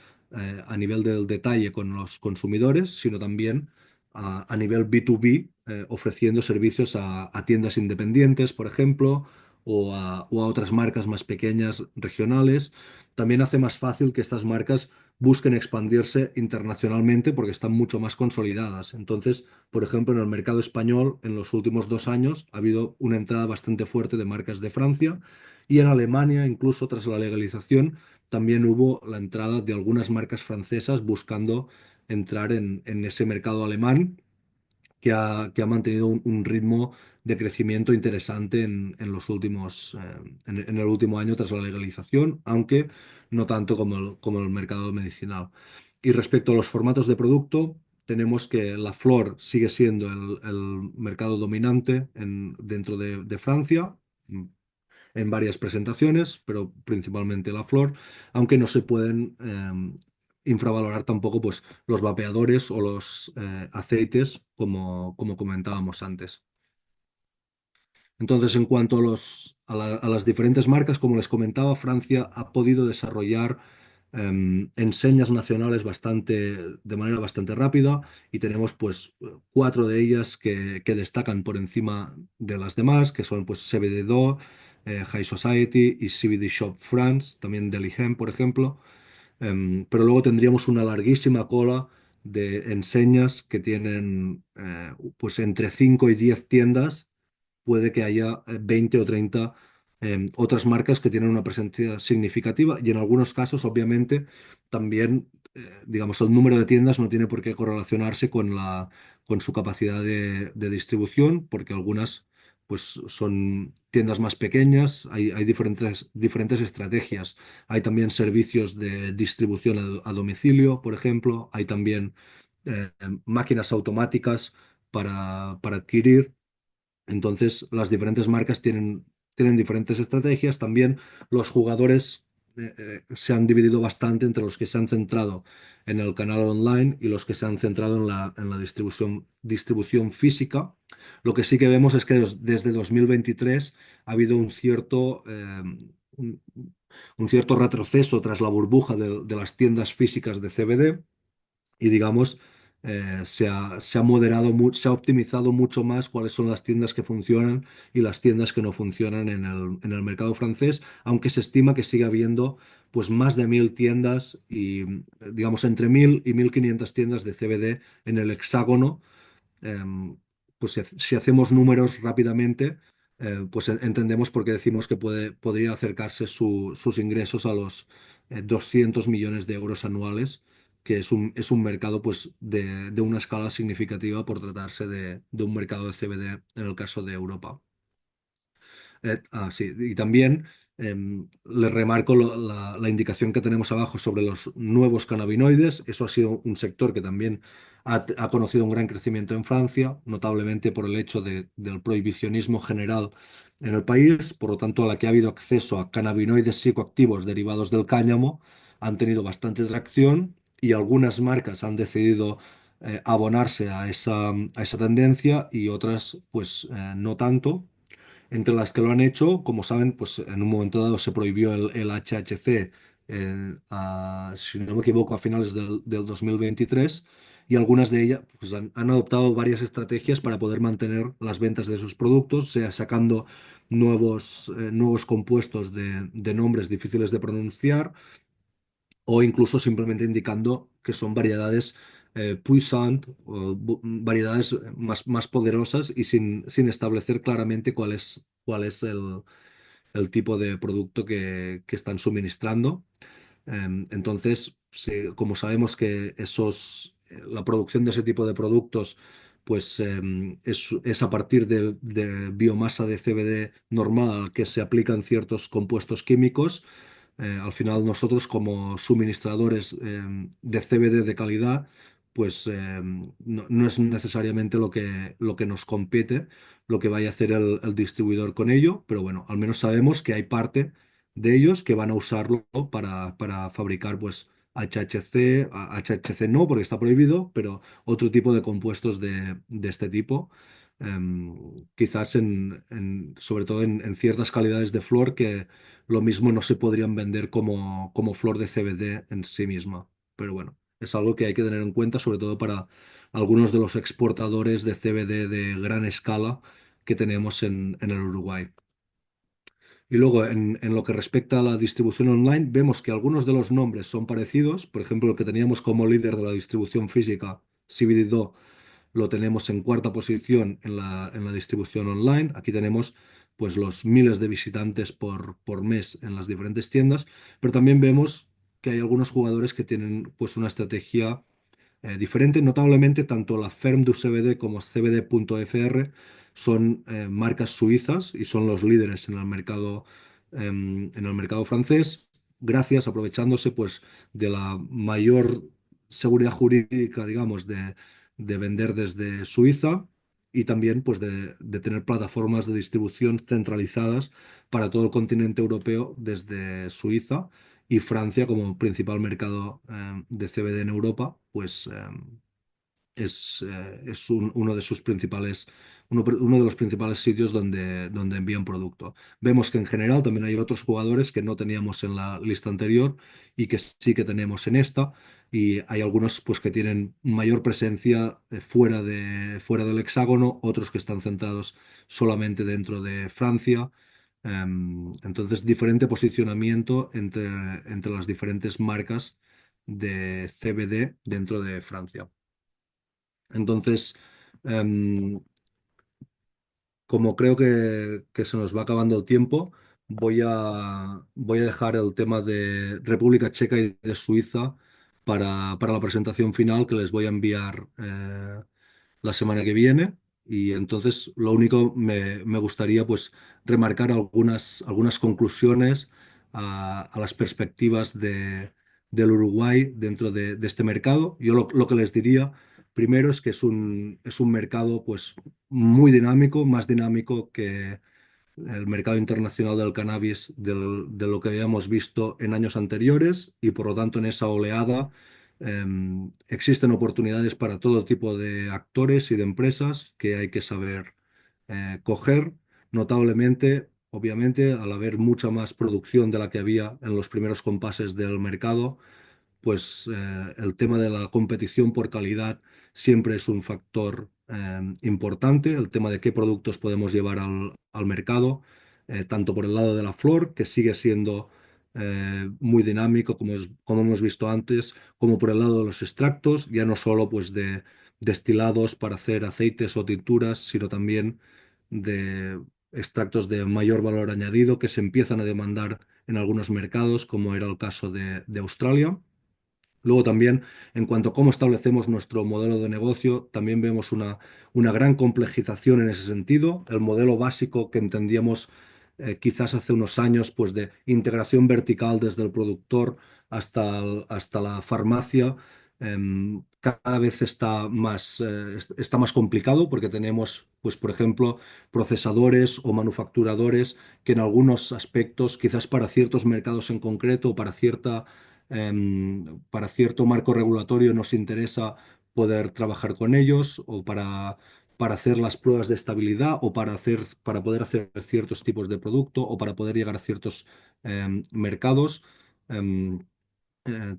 [SPEAKER 2] a nivel del detalle con los consumidores, sino también a nivel B2B, ofreciendo servicios a tiendas independientes, por ejemplo, o a otras marcas más pequeñas regionales. También hace más fácil que estas marcas busquen expandirse internacionalmente porque están mucho más consolidadas. Entonces, por ejemplo, en el mercado español, en los últimos 2 años ha habido una entrada bastante fuerte de marcas de Francia y en Alemania, incluso tras la legalización, también hubo la entrada de algunas marcas francesas buscando entrar en ese mercado alemán que ha mantenido un ritmo de crecimiento interesante en los últimos, en el último año tras la legalización, aunque no tanto como el mercado medicinal. Y respecto a los formatos de producto, tenemos que la flor sigue siendo el mercado dominante dentro de Francia, en varias presentaciones, pero principalmente la flor, aunque no se pueden infravalorar tampoco pues, los vapeadores o los aceites, como comentábamos antes. Entonces, en cuanto a las diferentes marcas, como les comentaba, Francia ha podido desarrollar enseñas nacionales de manera bastante rápida y tenemos pues 4 de ellas que destacan por encima de las demás, que son pues CBD Do, High Society y CBD Shop France, también Delihem, por ejemplo. Pero luego tendríamos una larguísima cola de enseñas que tienen pues entre 5 y 10 tiendas, puede que haya 20 o 30 otras marcas que tienen una presencia significativa y en algunos casos, obviamente, también, digamos, el número de tiendas no tiene por qué correlacionarse con su capacidad de distribución, porque algunas pues son tiendas más pequeñas, hay diferentes estrategias. Hay también servicios de distribución a domicilio, por ejemplo, hay también máquinas automáticas para adquirir. Entonces, las diferentes marcas tienen diferentes estrategias. También los jugadores se han dividido bastante entre los que se han centrado en el canal online y los que se han centrado en la distribución física. Lo que sí que vemos es que desde 2023 ha habido un, un cierto retroceso tras la burbuja de las tiendas físicas de CBD y digamos, se ha moderado, se ha optimizado mucho más cuáles son las tiendas que funcionan y las tiendas que no funcionan en el mercado francés, aunque se estima que sigue habiendo pues más de 1.000 tiendas y digamos entre 1.000 y 1.500 tiendas de CBD en el hexágono. Pues si hacemos números rápidamente, pues entendemos por qué decimos que podría acercarse sus ingresos a los 200 millones de euros anuales, que es un mercado pues, de una escala significativa por tratarse de un mercado de CBD en el caso de Europa. Sí, y también les remarco la indicación que tenemos abajo sobre los nuevos cannabinoides. Eso ha sido un sector que también ha conocido un gran crecimiento en Francia, notablemente por el hecho del prohibicionismo general en el país. Por lo tanto, a la que ha habido acceso a cannabinoides psicoactivos derivados del cáñamo, han tenido bastante tracción y algunas marcas han decidido abonarse a esa tendencia y otras, pues, no tanto. Entre las que lo han hecho, como saben, pues en un momento dado se prohibió el HHC, si no me equivoco, a finales del 2023, y algunas de ellas pues, han adoptado varias estrategias para poder mantener las ventas de sus productos, sea sacando nuevos compuestos de nombres difíciles de pronunciar o incluso simplemente indicando que son variedades puissant o variedades más poderosas y sin establecer claramente cuál es el tipo de producto que están suministrando. Entonces, como sabemos que la producción de ese tipo de productos pues es a partir de biomasa de CBD normal al que se aplican ciertos compuestos químicos. Al final nosotros como suministradores de CBD de calidad, pues no es necesariamente lo que nos compete, lo que vaya a hacer el distribuidor con ello, pero bueno, al menos sabemos que hay parte de ellos que van a usarlo para fabricar pues HHC, HHC no, porque está prohibido, pero otro tipo de compuestos de este tipo. Quizás sobre todo en ciertas calidades de flor que lo mismo no se podrían vender como flor de CBD en sí misma. Pero bueno, es algo que hay que tener en cuenta, sobre todo para algunos de los exportadores de CBD de gran escala que tenemos en el Uruguay. Y luego, en lo que respecta a la distribución online, vemos que algunos de los nombres son parecidos. Por ejemplo, el que teníamos como líder de la distribución física, CBD lo tenemos en cuarta posición en la distribución online. Aquí tenemos pues los miles de visitantes por mes en las diferentes tiendas, pero también vemos que hay algunos jugadores que tienen pues una estrategia diferente. Notablemente, tanto la Ferm du CBD como CBD.fr son marcas suizas y son los líderes en el mercado francés, gracias, aprovechándose pues de la mayor seguridad jurídica, digamos, de vender desde Suiza y también pues de tener plataformas de distribución centralizadas para todo el continente europeo desde Suiza y Francia como principal mercado de CBD en Europa, pues es uno de los principales sitios donde envían producto. Vemos que en general también hay otros jugadores que no teníamos en la lista anterior y que sí que tenemos en esta. Y hay algunos pues, que tienen mayor presencia fuera del hexágono, otros que están centrados solamente dentro de Francia. Entonces, diferente posicionamiento entre las diferentes marcas de CBD dentro de Francia. Entonces, em, como creo que se nos va acabando el tiempo, voy a dejar el tema de República Checa y de Suiza para la presentación final que les voy a enviar la semana que viene. Y entonces lo único me gustaría pues remarcar algunas conclusiones a las perspectivas del Uruguay dentro de este mercado. Yo lo que les diría primero es que es un mercado pues muy dinámico, más dinámico el mercado internacional del cannabis de lo que habíamos visto en años anteriores y por lo tanto en esa oleada existen oportunidades para todo tipo de actores y de empresas que hay que saber coger notablemente. Obviamente, al haber mucha más producción de la que había en los primeros compases del mercado, pues el tema de la competición por calidad siempre es un factor importante, el tema de qué productos podemos llevar al mercado, tanto por el lado de la flor, que sigue siendo muy dinámico, como hemos visto antes, como por el lado de los extractos, ya no solo pues de destilados para hacer aceites o tinturas, sino también de extractos de mayor valor añadido que se empiezan a demandar en algunos mercados, como era el caso de Australia. Luego también, en cuanto a cómo establecemos nuestro modelo de negocio, también vemos una gran complejización en ese sentido. El modelo básico que entendíamos quizás hace unos años, pues de integración vertical desde el productor hasta la farmacia, cada vez está más complicado porque tenemos, pues, por ejemplo, procesadores o manufacturadores que en algunos aspectos, quizás para ciertos mercados en concreto o para cierto marco regulatorio nos interesa poder trabajar con ellos o para hacer las pruebas de estabilidad o para poder hacer ciertos tipos de producto o para poder llegar a ciertos mercados. Em,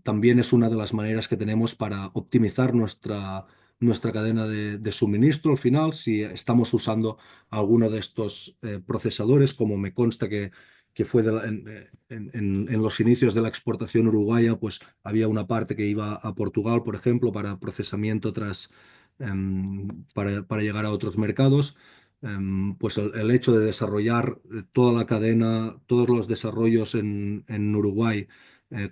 [SPEAKER 2] También es una de las maneras que tenemos para optimizar nuestra cadena de suministro al final, si estamos usando alguno de estos procesadores, como me consta que fue en los inicios de la exportación uruguaya, pues había una parte que iba a Portugal, por ejemplo, para procesamiento para llegar a otros mercados. Pues el hecho de desarrollar toda la cadena, todos los desarrollos en Uruguay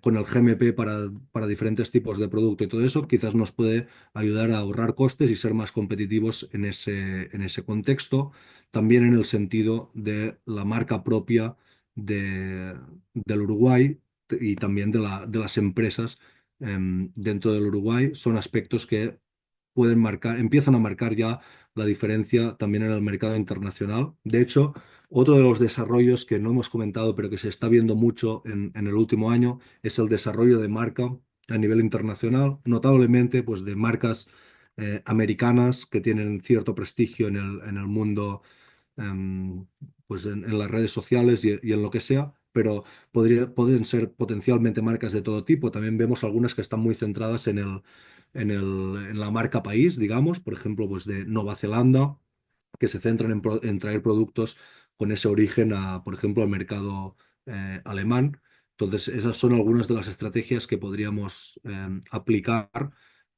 [SPEAKER 2] con el GMP para diferentes tipos de producto y todo eso, quizás nos puede ayudar a ahorrar costes y ser más competitivos en ese contexto. También en el sentido de la marca propia del Uruguay y también de las empresas dentro del Uruguay. Son aspectos que empiezan a marcar ya la diferencia también en el mercado internacional. De hecho, otro de los desarrollos que no hemos comentado, pero que se está viendo mucho en el último año, es el desarrollo de marca a nivel internacional, notablemente pues de marcas americanas que tienen cierto prestigio en el mundo, em, pues en las redes sociales y en lo que sea, pero pueden ser potencialmente marcas de todo tipo. También vemos algunas que están muy centradas en la marca país, digamos, por ejemplo, pues de Nueva Zelanda, que se centran en traer productos con ese origen por ejemplo, al mercado alemán. Entonces, esas son algunas de las estrategias que podríamos aplicar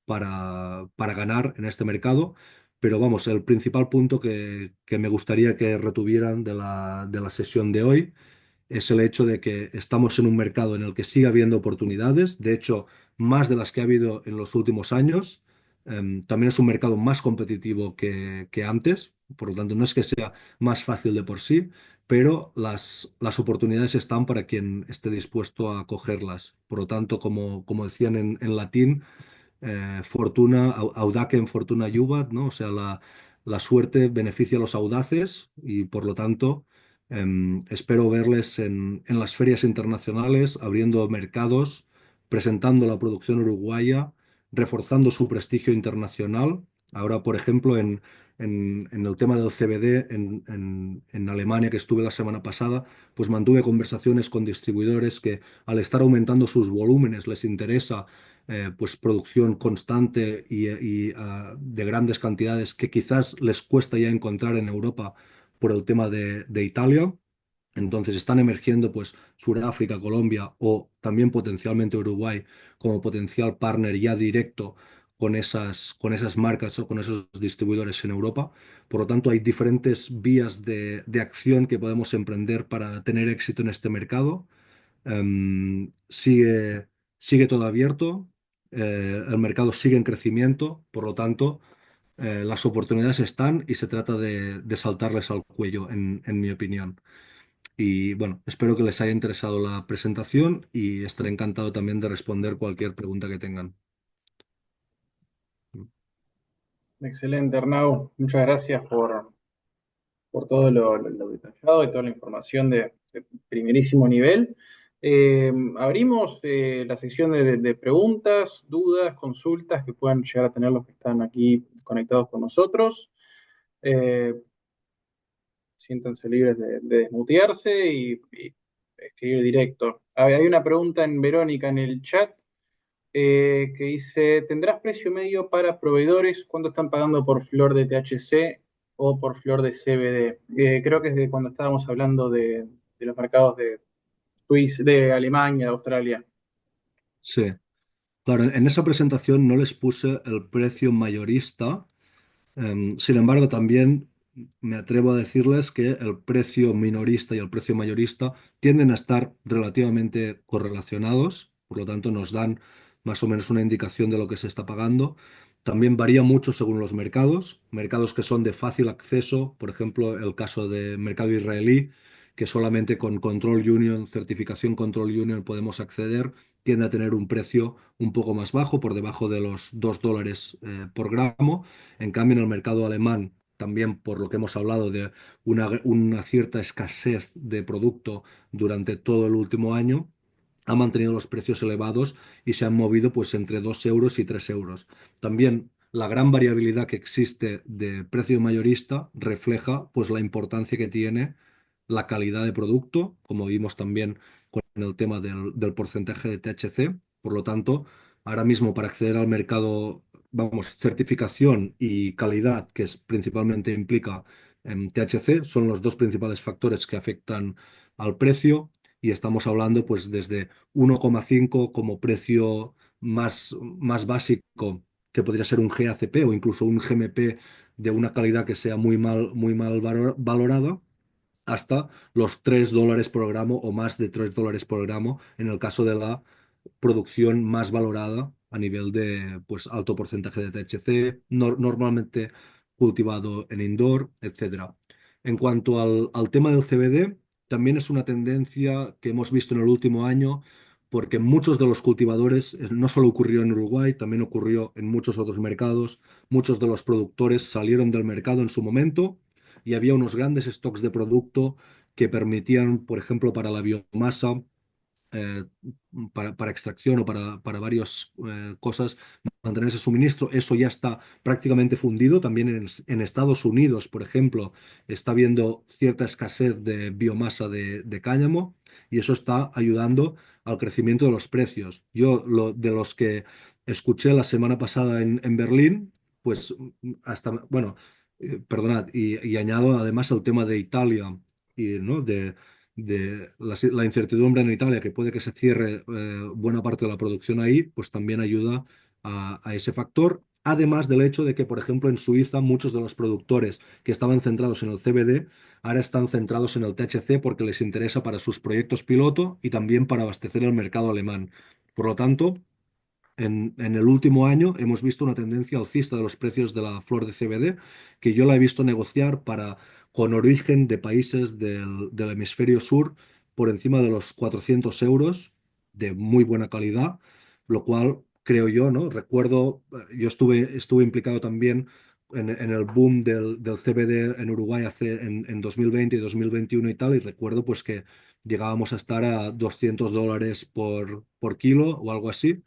[SPEAKER 2] para ganar en este mercado. Pero vamos, el principal punto que me gustaría que retuvieran de la sesión de hoy es el hecho de que estamos en un mercado en el que sigue habiendo oportunidades, de hecho, más de las que ha habido en los últimos años. También es un mercado más competitivo que antes, por lo tanto, no es que sea más fácil de por sí, pero las oportunidades están para quien esté dispuesto a cogerlas. Por lo tanto, como decían en latín, audacem fortuna iubat, ¿no? O sea, la suerte beneficia a los audaces y por lo tanto espero verles en las ferias internacionales, abriendo mercados, presentando la producción uruguaya, reforzando su prestigio internacional. Ahora, por ejemplo, en el tema del CBD en Alemania, que estuve la semana pasada, pues mantuve conversaciones con distribuidores que al estar aumentando sus volúmenes les interesa pues producción constante de grandes cantidades que quizás les cuesta ya encontrar en Europa por el tema de Italia. Entonces están emergiendo pues Sudáfrica, Colombia o también potencialmente Uruguay como potencial partner ya directo con esas marcas o con esos distribuidores en Europa. Por lo tanto, hay diferentes vías de acción que podemos emprender para tener éxito en este mercado. Sigue todo abierto, el mercado sigue en crecimiento, por lo tanto, las oportunidades están y se trata de saltarles al cuello, en mi opinión. Y bueno, espero que les haya interesado la presentación y estaré encantado también de responder cualquier pregunta que tengan.
[SPEAKER 1] Excelente, Arnau. Muchas gracias por todo lo detallado y toda la información de primerísimo nivel. Abrimos la sección de preguntas, dudas, consultas que puedan llegar a tener los que están aquí conectados con nosotros. Eh, Siéntanse libres de desmutearse y escribir directo. Hay una pregunta en Verónica en el chat que dice, ¿tendrás precio medio para proveedores? ¿Cuánto están pagando por flor de THC o por flor de CBD? Creo que es de cuando estábamos hablando de los mercados de Suiza, de Alemania, de Australia.
[SPEAKER 2] Sí, claro, en esa presentación no les puse el precio mayorista. Sin embargo, también me atrevo a decirles que el precio minorista y el precio mayorista tienden a estar relativamente correlacionados, por lo tanto nos dan más o menos una indicación de lo que se está pagando. También varía mucho según los mercados, mercados que son de fácil acceso, por ejemplo, el caso de mercado israelí, que solamente con Control Union, certificación Control Union podemos acceder, tiende a tener un precio un poco más bajo, por debajo de los $2 por gramo. En cambio, en el mercado alemán, también por lo que hemos hablado de una cierta escasez de producto durante todo el último año, ha mantenido los precios elevados y se han movido pues entre 2 euros y 3 euros. También la gran variabilidad que existe de precio mayorista refleja pues la importancia que tiene la calidad de producto, como vimos también con el tema del porcentaje de THC. Por lo tanto, ahora mismo para acceder al mercado, vamos, certificación y calidad, que es principalmente implica THC, son los dos principales factores que afectan al precio y estamos hablando pues desde 1,5 como precio más básico, que podría ser un GACP o incluso un GMP de una calidad que sea muy mal valorada, hasta los $3 por gramo o más de $3 por gramo en el caso de la producción más valorada a nivel de pues, alto porcentaje de THC, normalmente cultivado en indoor, etcétera. En cuanto al tema del CBD, también es una tendencia que hemos visto en el último año, porque muchos de los cultivadores, no solo ocurrió en Uruguay, también ocurrió en muchos otros mercados, muchos de los productores salieron del mercado en su momento y había unos grandes stocks de producto que permitían, por ejemplo, para la biomasa, eh, para extracción o para varias cosas, mantener ese suministro. Eso ya está prácticamente fundido. También en Estados Unidos, por ejemplo, está habiendo cierta escasez de biomasa de cáñamo y eso está ayudando al crecimiento de los precios. De los que escuché la semana pasada en Berlín, pues hasta, bueno, perdonad, y añado además el tema de Italia y, ¿no? de la incertidumbre en Italia, que puede que se cierre buena parte de la producción ahí, pues también ayuda a ese factor. Además del hecho de que, por ejemplo, en Suiza muchos de los productores que estaban centrados en el CBD ahora están centrados en el THC porque les interesa para sus proyectos piloto y también para abastecer el mercado alemán. Por lo tanto, en el último año hemos visto una tendencia alcista de los precios de la flor de CBD, que yo la he visto negociar con origen de países del hemisferio sur por encima de los 400 euros de muy buena calidad, lo cual creo yo, ¿no? Recuerdo, yo estuve implicado también en el boom del CBD en Uruguay en 2020 y 2021 y tal, y recuerdo pues que llegábamos a estar a $200 por kilo o algo así.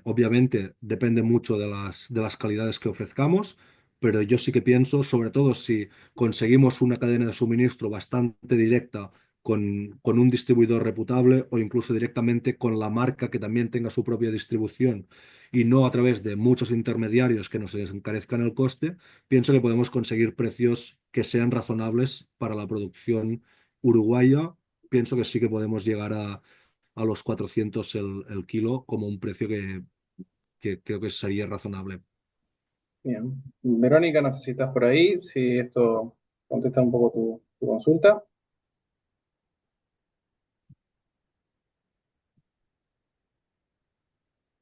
[SPEAKER 2] Obviamente depende mucho de las calidades que ofrezcamos, pero yo sí que pienso, sobre todo si conseguimos una cadena de suministro bastante directa con un distribuidor reputable o incluso directamente con la marca que también tenga su propia distribución y no a través de muchos intermediarios que nos encarezcan el coste, pienso que podemos conseguir precios que sean razonables para la producción uruguaya. Pienso que sí que podemos llegar a los 400 el kilo como un precio que creo que sería razonable.
[SPEAKER 1] Bien. Verónica, no sé si estás por ahí, si esto contesta un poco tu consulta.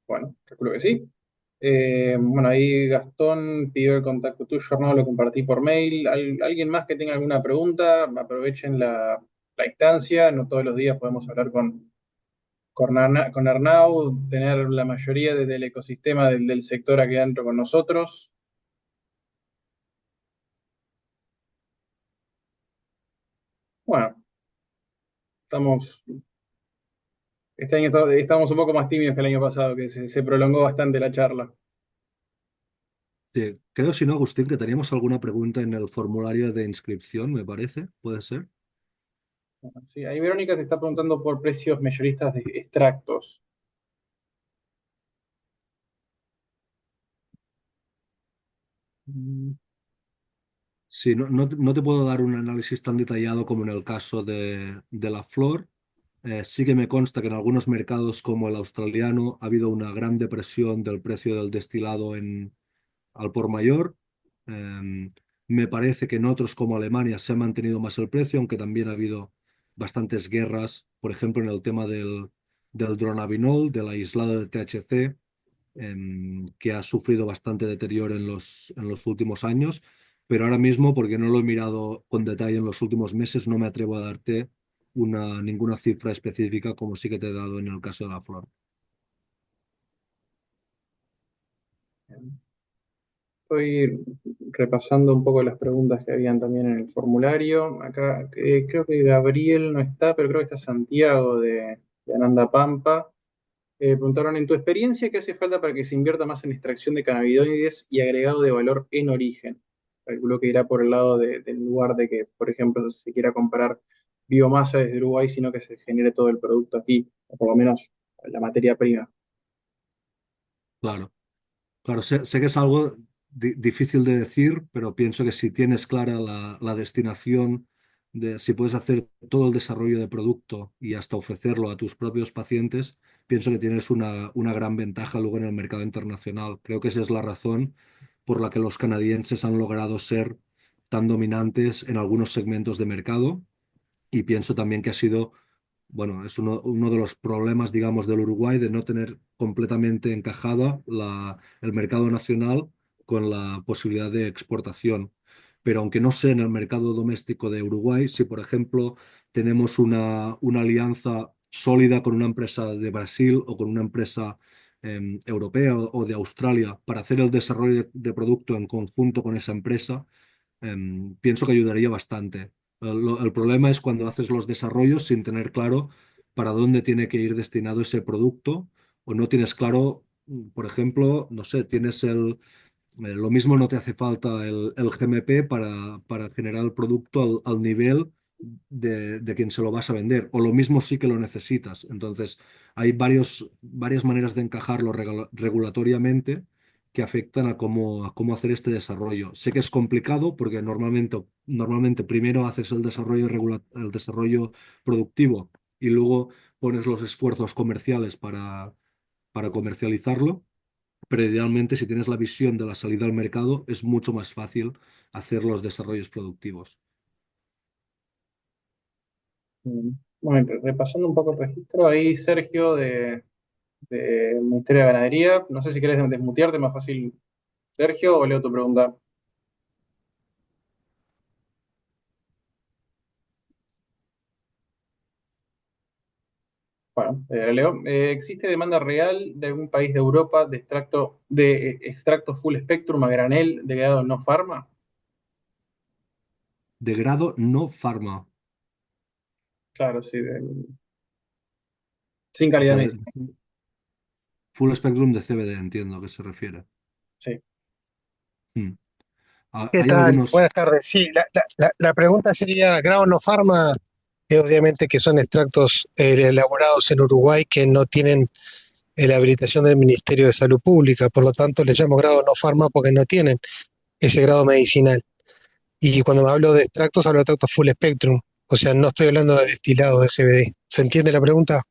[SPEAKER 1] Bueno, calculo que sí. Bueno, ahí Gastón pidió el contacto tuyo, no lo compartí por mail. ¿Alguien más que tenga alguna pregunta? Aprovechen la instancia. No todos los días podemos hablar con Arnau, tener la mayoría del ecosistema del sector aquí adentro con nosotros. Bueno, estamos, este año estamos un poco más tímidos que el año pasado, que se prolongó bastante la charla.
[SPEAKER 2] Sí, creo, si no, Agustín, que teníamos alguna pregunta en el formulario de inscripción, me parece. ¿Puede ser?
[SPEAKER 1] Sí, ahí Verónica te está preguntando por precios mayoristas de extractos.
[SPEAKER 2] Mm. Sí, no te puedo dar un análisis tan detallado como en el caso de la flor. Sí que me consta que en algunos mercados como el australiano ha habido una gran depresión del precio del destilado al por mayor. Eh, Me parece que en otros como Alemania se ha mantenido más el precio, aunque también ha habido bastantes guerras, por ejemplo, en el tema del dronabinol, del aislado de THC, que ha sufrido bastante deterioro en los últimos años, pero ahora mismo, porque no lo he mirado con detalle en los últimos meses, no me atrevo a darte ninguna cifra específica como sí que te he dado en el caso de la flor.
[SPEAKER 1] Estoy repasando un poco las preguntas que habían también en el formulario. Acá creo que Gabriel no está, pero creo que está Santiago de Ananda Pampa. Preguntaron, en tu experiencia, ¿qué hace falta para que se invierta más en extracción de cannabinoides y agregado de valor en origen? Calculo que irá por el lado del lugar de que, por ejemplo, se quiera comprar biomasa desde Uruguay, sino que se genere todo el producto aquí, o por lo menos la materia prima.
[SPEAKER 2] Claro. Claro, sé que es algo difícil de decir, pero pienso que si tienes clara la destinación, de si puedes hacer todo el desarrollo de producto y hasta ofrecerlo a tus propios pacientes, pienso que tienes una gran ventaja luego en el mercado internacional. Creo que esa es la razón por la que los canadienses han logrado ser tan dominantes en algunos segmentos de mercado y pienso también que ha sido, bueno, es uno de los problemas, digamos, del Uruguay de no tener completamente encajada el mercado nacional con la posibilidad de exportación. Pero aunque no sea en el mercado doméstico de Uruguay, si por ejemplo tenemos una alianza sólida con una empresa de Brasil o con una empresa europea o de Australia para hacer el desarrollo de producto en conjunto con esa empresa, pienso que ayudaría bastante. El problema es cuando haces los desarrollos sin tener claro para dónde tiene que ir destinado ese producto o no tienes claro, por ejemplo, no sé, lo mismo no te hace falta el GMP para generar el producto al nivel de quien se lo vas a vender, o lo mismo sí que lo necesitas. Entonces, hay varias maneras de encajarlo regulatoriamente que afectan a cómo hacer este desarrollo. Sé que es complicado porque normalmente primero haces el desarrollo productivo y luego pones los esfuerzos comerciales para comercializarlo, pero idealmente si tienes la visión de la salida al mercado es mucho más fácil hacer los desarrollos productivos.
[SPEAKER 1] Mm. Bueno, repasando un poco el registro, ahí Sergio de Ministerio de Ganadería, no sé si querés desmutearte, más fácil Sergio o leo tu pregunta. Bueno, leo. ¿Existe demanda real de algún país de Europa de extracto full spectrum a granel de grado no farma?
[SPEAKER 2] De grado no farma,
[SPEAKER 1] Claro, sí, sin
[SPEAKER 2] o
[SPEAKER 1] calidad
[SPEAKER 2] sea,
[SPEAKER 1] medicinal.
[SPEAKER 2] full spectrum de CBD, entiendo a qué se refiere.
[SPEAKER 1] Sí.
[SPEAKER 2] Hmm.
[SPEAKER 3] ¿Qué
[SPEAKER 2] Hay
[SPEAKER 3] tal?
[SPEAKER 2] algunos,
[SPEAKER 3] Buenas tardes. Sí, la pregunta sería, grado no farma, obviamente que son extractos elaborados en Uruguay que no tienen la habilitación del Ministerio de Salud Pública, por lo tanto le llamo grado no farma porque no tienen ese grado medicinal. Y cuando me hablo de extractos, hablo de extractos full spectrum, o sea, no estoy hablando de destilados de CBD. ¿Se entiende la pregunta?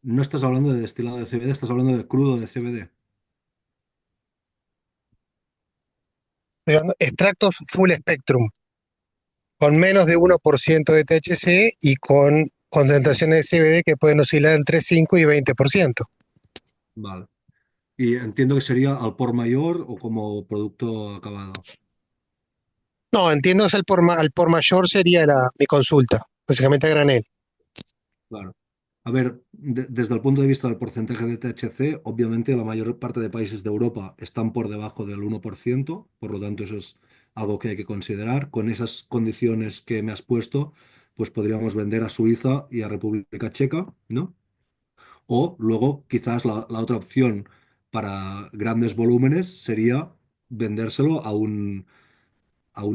[SPEAKER 2] no estás hablando de destilado de CBD, estás hablando de crudo de CBD.
[SPEAKER 3] Estoy hablando de extractos full spectrum, con menos de 1% de THC y con concentraciones de CBD que pueden oscilar entre 5 y 20%.
[SPEAKER 2] Vale. Y entiendo que sería al por mayor o como producto acabado.
[SPEAKER 3] No, entiendo que es al por mayor sería mi consulta, básicamente a granel.
[SPEAKER 2] Claro. A ver, desde el punto de vista del porcentaje de THC, obviamente la mayor parte de países de Europa están por debajo del 1%, por lo tanto eso es algo que hay que considerar. Con esas condiciones que me has puesto, pues podríamos vender a Suiza y a República Checa, ¿no? O luego quizás la otra opción para grandes volúmenes sería vendérselo a un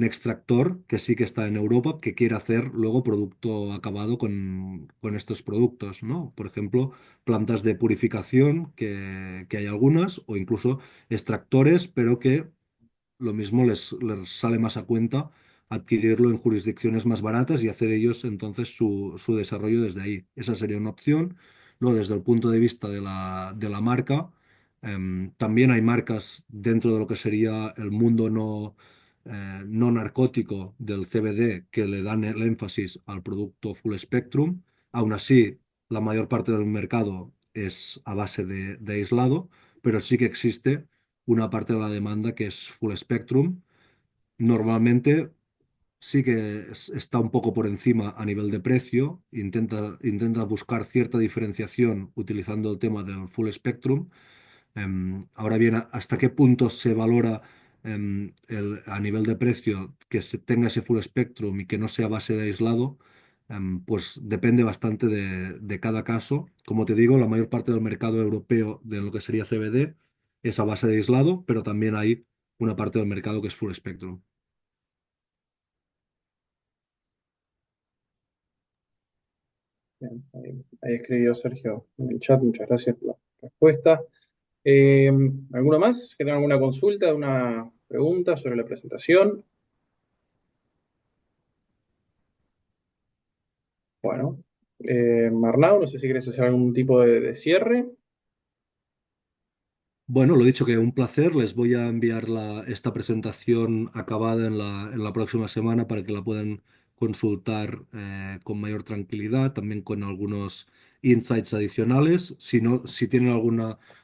[SPEAKER 2] extractor que sí que está en Europa, que quiere hacer luego producto acabado con estos productos, ¿no? Por ejemplo, plantas de purificación, que hay algunas, o incluso extractores, pero que lo mismo les sale más a cuenta adquirirlo en jurisdicciones más baratas y hacer ellos entonces su desarrollo desde ahí. Esa sería una opción. Luego, desde el punto de vista de la marca, también hay marcas dentro de lo que sería el mundo no narcótico del CBD que le dan el énfasis al producto full spectrum. Aún así, la mayor parte del mercado es a base de aislado, pero sí que existe una parte de la demanda que es full spectrum. Normalmente sí que está un poco por encima a nivel de precio, intenta buscar cierta diferenciación utilizando el tema del full spectrum. Ahora bien, ¿hasta qué punto se valora a nivel de precio que se tenga ese full spectrum y que no sea base de aislado? Pues depende bastante de cada caso. Como te digo, la mayor parte del mercado europeo de lo que sería CBD es a base de aislado, pero también hay una parte del mercado que es full spectrum.
[SPEAKER 1] Bien, ahí escribió Sergio en el chat, muchas gracias por la respuesta. Eh, ¿Alguno más que tenga alguna consulta, una pregunta sobre la presentación? Bueno, Marnau, no sé si quieres hacer algún tipo de cierre.
[SPEAKER 2] Bueno, lo dicho, que un placer. Les voy a enviar esta presentación acabada en la próxima semana para que la puedan consultar con mayor tranquilidad, también con algunos insights adicionales. Si no, si tienen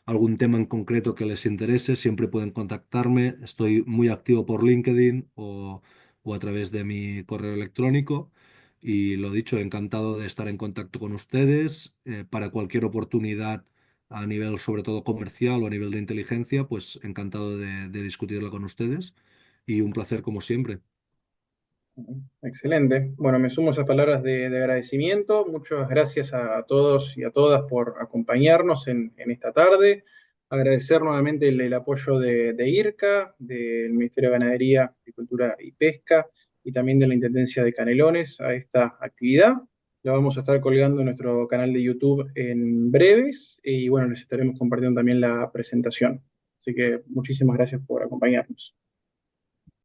[SPEAKER 2] algún tema en concreto que les interese, siempre pueden contactarme. Estoy muy activo por LinkedIn o a través de mi correo electrónico. Y lo dicho, encantado de estar en contacto con ustedes para cualquier oportunidad a nivel sobre todo comercial o a nivel de inteligencia, pues encantado de discutirla con ustedes y un placer como siempre.
[SPEAKER 1] Excelente. Bueno, me sumo a esas palabras de agradecimiento. Muchas gracias a todos y a todas por acompañarnos en esta tarde. Agradecer nuevamente el apoyo de IRCA, del Ministerio de Ganadería, Agricultura y Pesca, y también de la Intendencia de Canelones a esta actividad. La vamos a estar colgando en nuestro canal de YouTube en breves y bueno, les estaremos compartiendo también la presentación. Así que muchísimas gracias por acompañarnos.